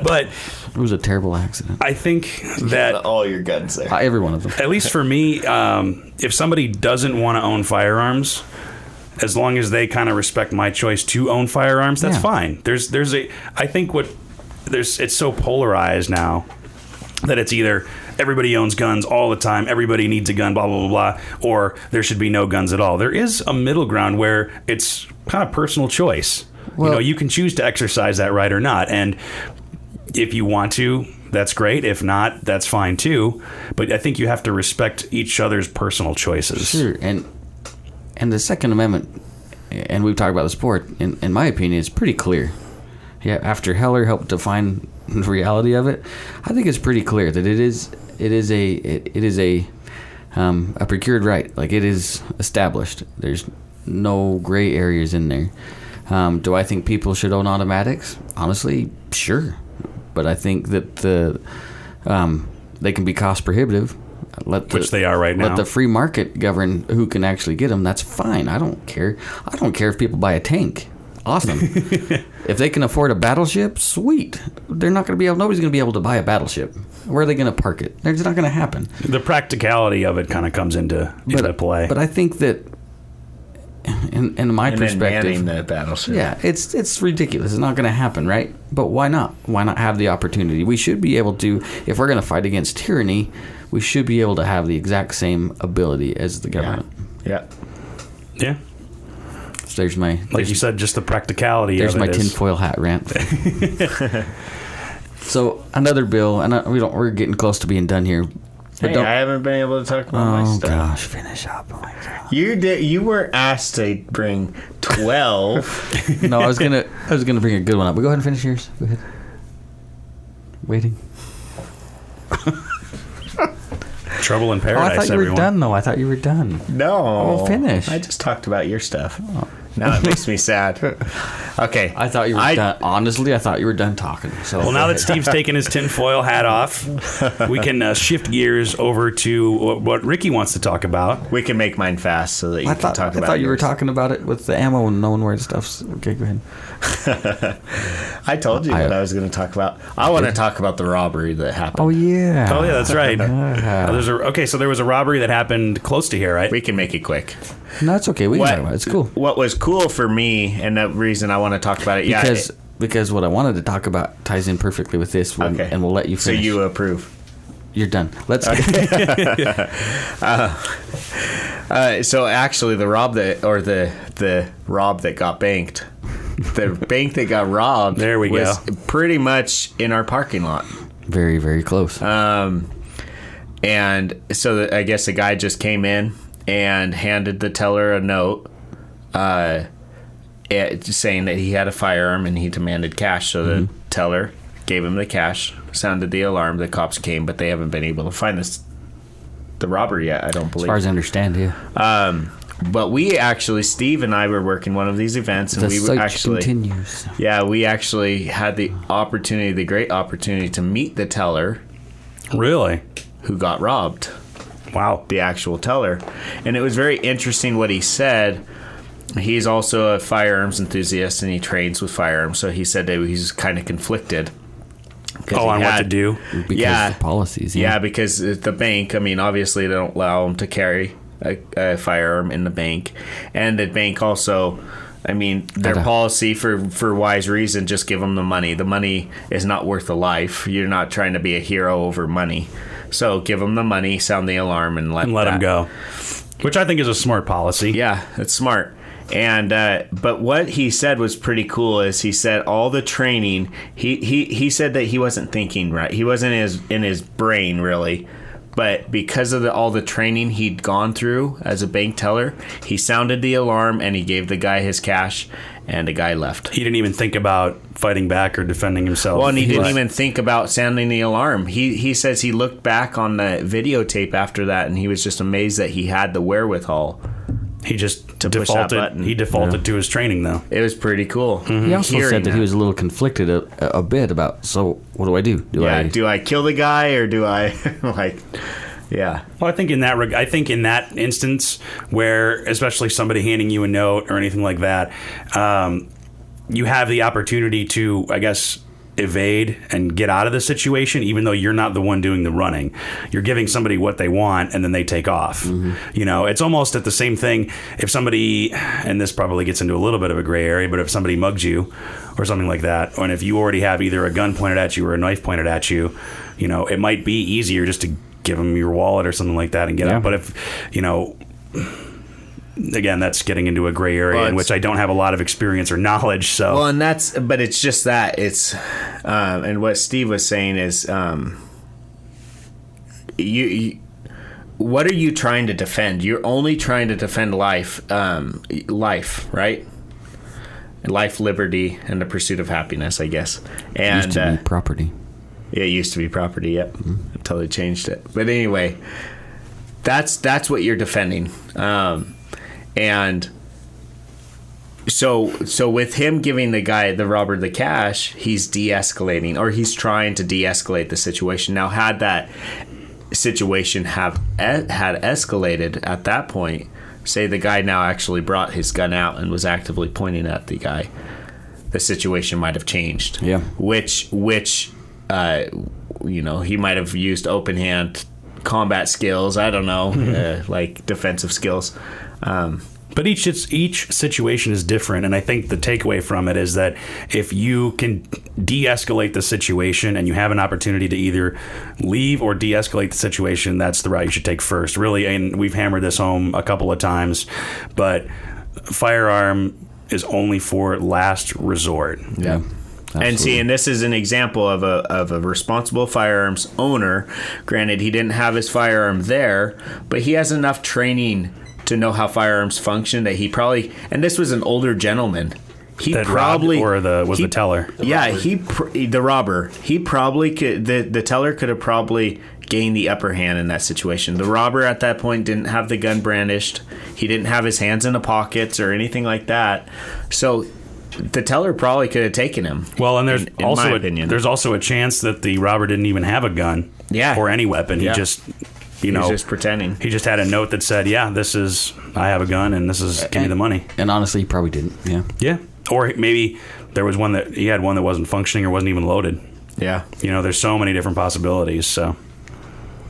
But it was a terrible accident. I think that all your guns there. Every one of them. At least for me, if somebody doesn't want to own firearms, as long as they kind of respect my choice to own firearms, that's fine. It's so polarized now that it's either everybody owns guns all the time, everybody needs a gun, blah, blah, blah, blah, or there should be no guns at all. There is a middle ground where it's kind of personal choice. Well, you can choose to exercise that right or not. And if you want to, that's great. If not, that's fine too. But I think you have to respect each other's personal choices. Sure. And the Second Amendment, and we've talked about the sport, in my opinion, is pretty clear. Yeah, after Heller helped define the reality of it, I think it's pretty clear that it is a procured right. Like, it is established. There's no gray areas in there. Do I think people should own automatics? Honestly, sure. But I think that they can be cost prohibitive. Which they are right now. Let the free market govern who can actually get them. That's fine. I don't care. I don't care if people buy a tank. Awesome. If they can afford a battleship, sweet. They're not going to be able. Nobody's going to be able to buy a battleship. Where are they going to park it? It's not going to happen. The practicality of it kind of comes into play. But I think that, in my perspective, manning the battleship. Yeah, it's ridiculous. It's not going to happen, right? But why not? Why not have the opportunity? We should be able to. If we're going to fight against tyranny, we should be able to have the exact same ability as the government. Yeah. So there's you said, just the practicality of it. There's my tinfoil hat rant. So another bill, and we're getting close to being done here. Hey, I haven't been able to talk about my stuff. Oh gosh, finish up! Oh my God. You were asked to bring 12. No, I was gonna bring a good one up. But go ahead and finish yours. Go ahead. Waiting. Trouble in Paradise. I thought you were done, though. I thought you were done. No. Oh, finish. I just talked about your stuff. Oh. Now it makes me sad. Okay. I thought you were done. Honestly, I thought you were done talking. So. Well, now that Steve's taken his tinfoil hat off, we can shift gears over to what Ricky wants to talk about. We can make mine fast so that you can talk about it. I thought you were talking about it with the ammo and knowing where the stuff's. Okay, go ahead. I told you what I was going to talk about. I want to talk about the robbery that happened. Oh, yeah. That's right. So there was a robbery that happened close to here, right? We can make it quick. No, it's okay. We can talk about it. It's cool. What was cool for me, and the reason I want to talk about it, because what I wanted to talk about ties in perfectly with this one, and we'll let you finish. So you approve. You're done. Let's. So actually, the rob that got banked, the bank that got robbed. There we was go. Pretty much in our parking lot. Very, very close. And so I guess the guy just came in and handed the teller a note, saying that he had a firearm and he demanded cash. So the teller gave him the cash, sounded the alarm. The cops came, but they haven't been able to find the robber yet, I don't believe. As far as I understand, yeah. But we actually, Steve and I were working one of these events, and we actually continues. Yeah, we actually had the great opportunity to meet the teller. Really? who got robbed. Wow. The actual teller. And it was very interesting what he said. He's also a firearms enthusiast and he trains with firearms. So he said that he's kind of conflicted. On what to do? Because the policies. Yeah, because the bank, I mean, obviously they don't allow them to carry a firearm in the bank. And the bank also, I mean, their policy for wise reason, just give them the money. The money is not worth a life. You're not trying to be a hero over money. So give them the money, sound the alarm, and let them go. Which I think is a smart policy. Yeah, it's smart. And but what he said was pretty cool. Is he said all the training. He said that he wasn't thinking right. He wasn't in his brain really. But because of all the training he'd gone through as a bank teller, he sounded the alarm and he gave the guy his cash, and the guy left. He didn't even think about fighting back or defending himself. Well, and he didn't even think about sounding the alarm. He says he looked back on the videotape after that, and he was just amazed that he had the wherewithal. He just push that button. He defaulted to his training, though. It was pretty cool. Mm-hmm. He also said that he was a little conflicted a bit about, so what do I do? Do I kill the guy or do I Yeah. Well, I think in that instance where, especially somebody handing you a note or anything like that, you have the opportunity to, I guess, evade and get out of the situation, even though you're not the one doing the running. You're giving somebody what they want, and then they take off. Mm-hmm. You know, it's almost at the same thing. If somebody, and this probably gets into a little bit of a gray area, but if somebody mugs you or something like that, and if you already have either a gun pointed at you or a knife pointed at you, you know, it might be easier just to give them your wallet or something like that and get out. But if, you know, again, that's getting into a gray area in which I don't have a lot of experience or knowledge. So, well, but it's just that it's, and what Steve was saying is, you what are you trying to defend? You're only trying to defend life, right? Life, liberty, and the pursuit of happiness, I guess. And used to be property. Yeah, it used to be property. Yep, until they changed it. But anyway, that's what you're defending. And so with him giving the robber the cash, he's de-escalating, or he's trying to de-escalate the situation. Now, had that situation had escalated at that point, say the guy now actually brought his gun out and was actively pointing at the guy, the situation might have changed. Yeah. Which you know, he might have used open hand combat skills. I don't know, like defensive skills. But each situation is different, and I think the takeaway from it is that if you can de-escalate the situation and you have an opportunity to either leave or de-escalate the situation, that's the route you should take first. Really, and we've hammered this home a couple of times, but firearm is only for last resort. Yeah. Absolutely. And see, and this is an example of a responsible firearms owner. Granted, he didn't have his firearm there, but he has enough training to know how firearms function that he probably, and this was an older gentleman. He that probably the teller. Yeah, the robber. He probably could. The teller could have probably gained the upper hand in that situation. The robber at that point didn't have the gun brandished. He didn't have his hands in the pockets or anything like that. So the teller probably could have taken him. Well, and there's also a chance that the robber didn't even have a gun, or any weapon. Yeah. He just, he was just pretending. He just had a note that said, "Yeah, I have a gun, and this is give me the money." And honestly, he probably didn't. Yeah. Yeah. Or maybe there was he had one that wasn't functioning or wasn't even loaded. Yeah. You know, there's so many different possibilities. So,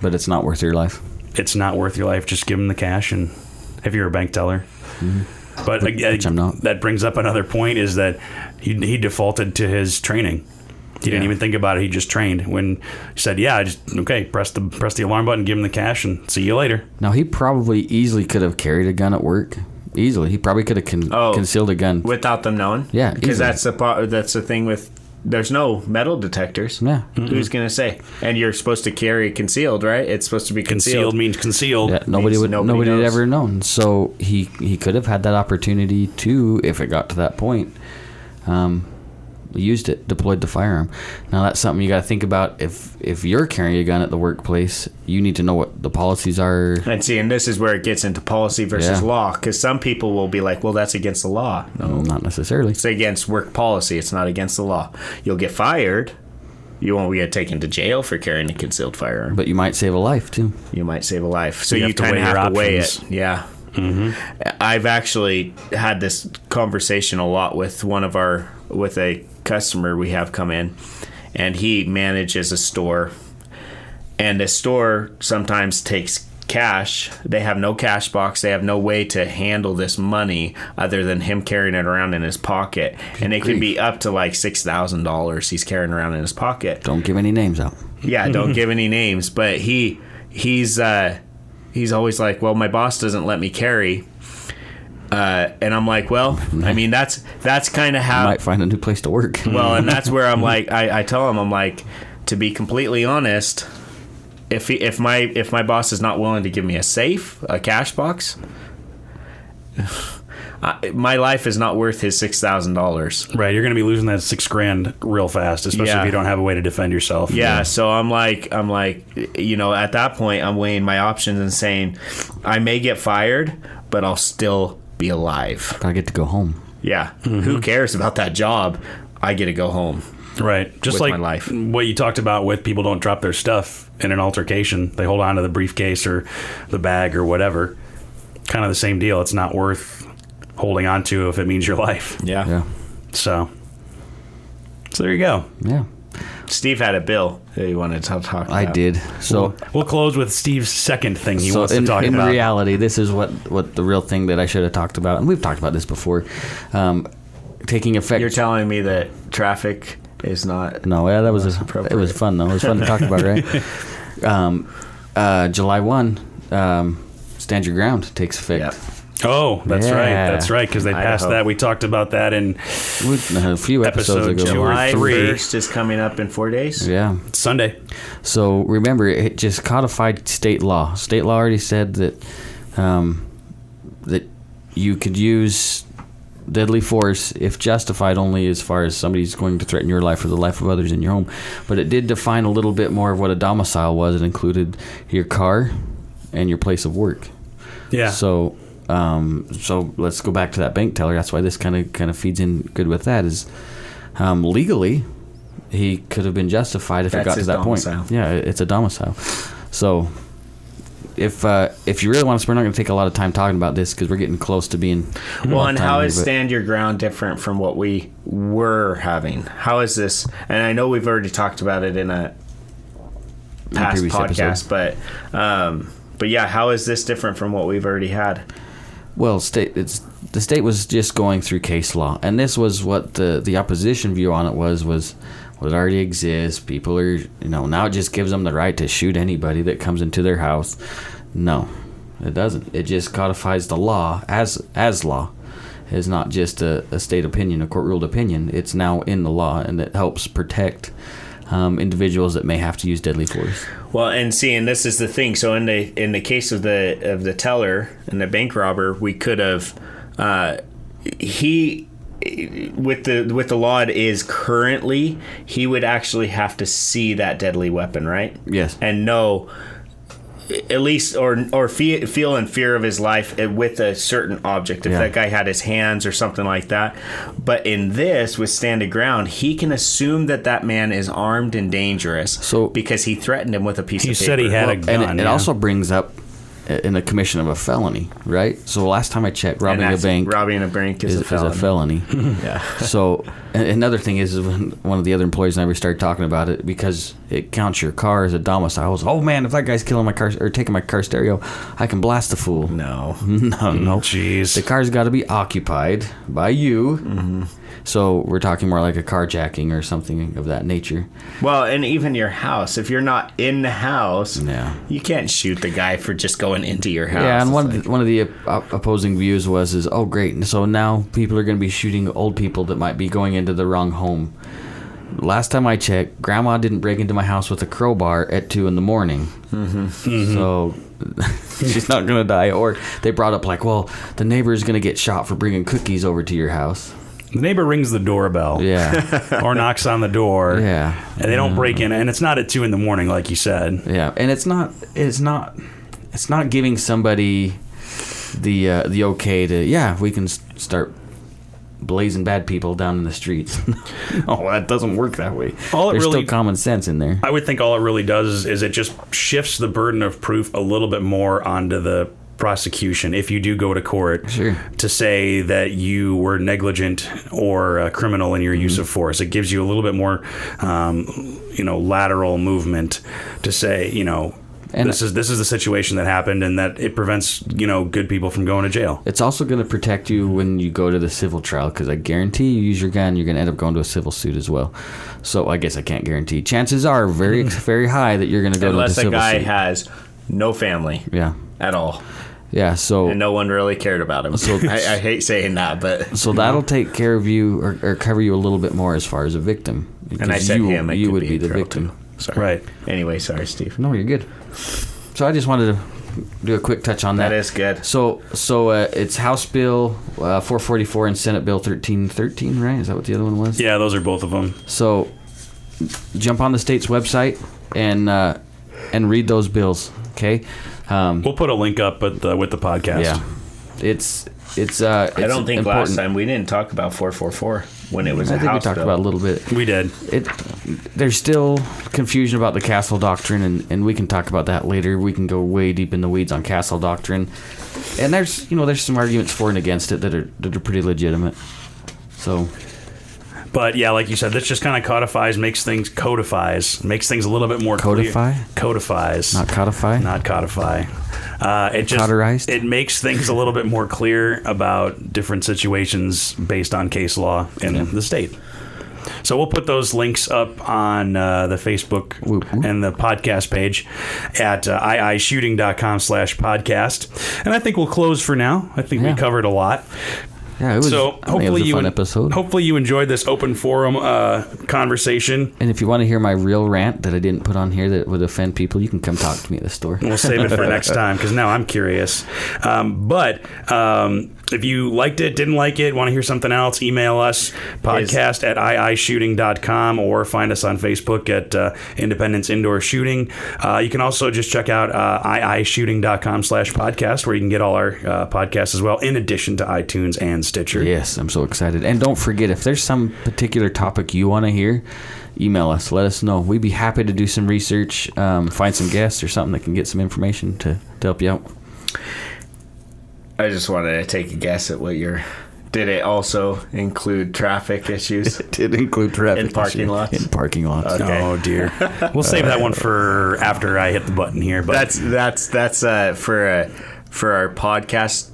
but it's not worth your life. It's not worth your life. Just give him the cash, and if you're a bank teller. Mm-hmm. But which I'm not. That brings up another point, is that he defaulted to his training. He didn't even think about it. He just trained. When he said, press the alarm button, give him the cash, and see you later. Now, he probably easily could have carried a gun at work. Easily. He probably could have concealed a gun. Without them knowing? Yeah, because that's the thing with, there's no metal detectors. Yeah. Mm-hmm. Who's going to say? And you're supposed to carry concealed, right? It's supposed to be concealed. Concealed means concealed. Yeah, nobody would ever known. So he could have had that opportunity too, if it got to that point. Used it, deployed the firearm. Now that's something you got to think about. If you're carrying a gun at the workplace, you need to know what the policies are. And see, and this is where it gets into policy versus law, because some people will be like, well, that's against the law. No, not necessarily. It's against work policy. It's not against the law. You'll get fired, You won't get taken to jail for carrying a concealed firearm. But you might save a life, too. You might save a life. So You you have to kind of weigh your have to weigh options. it. Yeah. I've actually had this conversation a lot with with a customer we have come in, and he manages a store, and the store sometimes takes cash. They have no cash box. They have no way to handle this money other than him carrying it around in his pocket, and it can be up to like $6,000 he's carrying around in his pocket. Don't give any names out. Yeah, don't give any names, but he's always like, well, my boss doesn't let me carry, and I'm like, well, I mean, that's kind of how. Might find a new place to work. Well, and that's where I'm like, I tell him, I'm like, to be completely honest, if my boss is not willing to give me a safe, a cash box, my life is not worth his $6,000. Right, you're going to be losing that $6,000 real fast, especially if you don't have a way to defend yourself. Yeah, so I'm like, you know, at that point, I'm weighing my options and saying, I may get fired, but I'll still be alive. I get to go home. Yeah, who cares about that job? I get to go home. Right, just with like my life. What you talked about with people don't drop their stuff in an altercation. They hold on to the briefcase or the bag or whatever. Kind of the same deal. It's not worth holding on to if it means your life. Yeah. So there you go. Yeah. Steve had a bill that he wanted to talk about. I did. So We'll close with Steve's second thing he wants to talk in about. reality, this is what the real thing that I should have talked about, and we've talked about this before. Taking effect. You're telling me that traffic is not. No, yeah, that was appropriate. it was fun though. It was fun to talk about, right? July 1, Stand Your Ground takes effect. Yeah. Oh, that's right. Yeah. That's right, because they passed Idaho. that. We talked about that in A few episodes Episode ago. 2 or July 3. 1st is coming up in 4 days. Yeah. Sunday. So remember, it just codified state law. State law already said that that you could use deadly force if justified only as far as somebody's going to threaten your life or the life of others in your home. But it did define a little bit more of what a domicile was. It included your car and your place of work. Yeah. So let's go back to that bank teller. That's why this kind of feeds in good with that. Is legally he could have been justified if it That's got to his that domicile. point. Yeah, it's a domicile. So if you really want us, we're not going to take a lot of time talking about this because we're getting close to being. Well, and how is but- Stand Your Ground different from what we were having? How is this? And I know we've already talked about it in a past previous podcast, but yeah, how is this different from what we've already had? Well, the state was just going through case law, and this was what the opposition view on it was what already exists. People are, now it just gives them the right to shoot anybody that comes into their house. No, it doesn't. It just codifies the law as law. It's not just a state opinion, a court-ruled opinion. It's now in the law, and it helps protect individuals that may have to use deadly force. Well, and this is the thing. So in the case of the teller and the bank robber, we could have with the law it is currently, he would actually have to see that deadly weapon, right? Yes. And know at least or feel in fear of his life with a certain object if that guy had his hands or something like that. But in this, with Stand Your Ground, he can assume that man is armed and dangerous because he threatened him with a piece of paper. He said he had a gun. And it also brings up in the commission of a felony, right? So last time I checked, robbing a bank is a felony. Yeah. So another thing is when one of the other employees and I started talking about it, because it counts your car as a domicile. I was, oh man, if that guy's killing my car or taking my car stereo, I can blast the fool. No. Jeez. The car's got to be occupied by you. Mm-hmm. So we're talking more like a carjacking or something of that nature. Well, and even your house. If you're not in the house, you can't shoot the guy for just going into your house. Yeah, and one of the opposing views was oh great, so now people are going to be shooting old people that might be going into the wrong home. Last time I checked, Grandma didn't break into my house with a crowbar at 2 a.m. Mm-hmm. So she's not going to die. Or they brought up like, well, the neighbor's going to get shot for bringing cookies over to your house. The neighbor rings the doorbell. Yeah. Or knocks on the door. Yeah. And they don't break in, and it's not at 2 a.m, like you said. Yeah. And it's not giving somebody the okay to, we can start blazing bad people down in the streets. No, that doesn't work that way. There's still common sense in there. I would think all it really does is it just shifts the burden of proof a little bit more onto the prosecution if you do go to court to say that you were negligent or criminal in your use of force. It gives you a little bit more, lateral movement to say, and this is the situation that happened, and that it prevents good people from going to jail. It's also going to protect you when you go to the civil trial, because I guarantee you use your gun, you're going to end up going to a civil suit as well. So I guess I can't guarantee. Chances are very very high that you're going to go to the civil suit. Unless a guy has no family, at all. Yeah, so and no one really cared about him. So I hate saying that, but so that'll take care of you or cover you a little bit more as far as a victim. And I said you would be the victim. Sorry. Right. Anyway, sorry, Steve. No, you're good. So I just wanted to do a quick touch on that. That is good. So it's House Bill 444 and Senate Bill 1313, right? Is that what the other one was? Yeah, those are both of them. So jump on the state's website and read those bills, okay? We'll put a link up with the podcast. Yeah, it's I don't think important. Last time we didn't talk about 444 when it was a House bill. I think we talked about it a little bit. We did. There's still confusion about the Castle Doctrine, and we can talk about that later. We can go way deep in the weeds on Castle Doctrine, and there's some arguments for and against it that are pretty legitimate. So. But yeah, like you said, this just kind of codifies, makes things a little bit more clear. Codifies. Not codify? Not codify. It makes things a little bit more clear about different situations based on case law in the state. So we'll put those links up on the Facebook and the podcast page at iishooting.com/podcast. And I think we'll close for now. I think we covered a lot. Yeah, it was, so hopefully a fun episode. Hopefully you enjoyed this open forum conversation. And if you want to hear my real rant that I didn't put on here that would offend people, you can come talk to me at the store. We'll save it for next time because now I'm curious. But if you liked it, didn't like it, want to hear something else, email us, podcast at iishooting.com, or find us on Facebook at Independence Indoor Shooting. You can also just check out iishooting.com/podcast, where you can get all our podcasts as well, in addition to iTunes and Stitcher. Yes, I'm so excited. And don't forget, if there's some particular topic you want to hear, email us. Let us know. We'd be happy to do some research, find some guests or something that can get some information to help you out. I just wanted to take a guess at what did it also include traffic issues? It did include traffic in parking lots. In parking lots. Okay. Oh dear. We'll save that one for after I hit the button here. But that's for our podcast.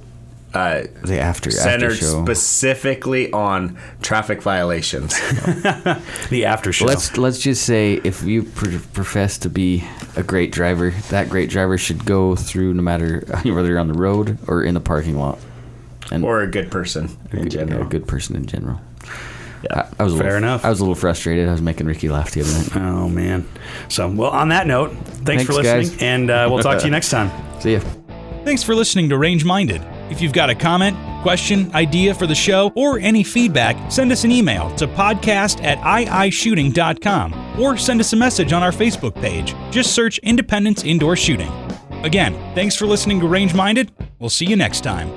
The after centered show. Specifically on traffic violations. The after show. Let's just say, if you profess to be a great driver, that great driver should go through no matter whether you're on the road or in the parking lot. Or a good person in general. A good person in general. Yeah, I was fair enough. I was a little frustrated. I was making Ricky laugh the other night. Oh man. So, well, on that note, thanks for listening, guys. And we'll talk to you next time. See ya. Thanks for listening to Range Minded. If you've got a comment, question, idea for the show, or any feedback, send us an email to podcast@iishooting.com, or send us a message on our Facebook page. Just search Independence Indoor Shooting. Again, thanks for listening to Range Minded. We'll see you next time.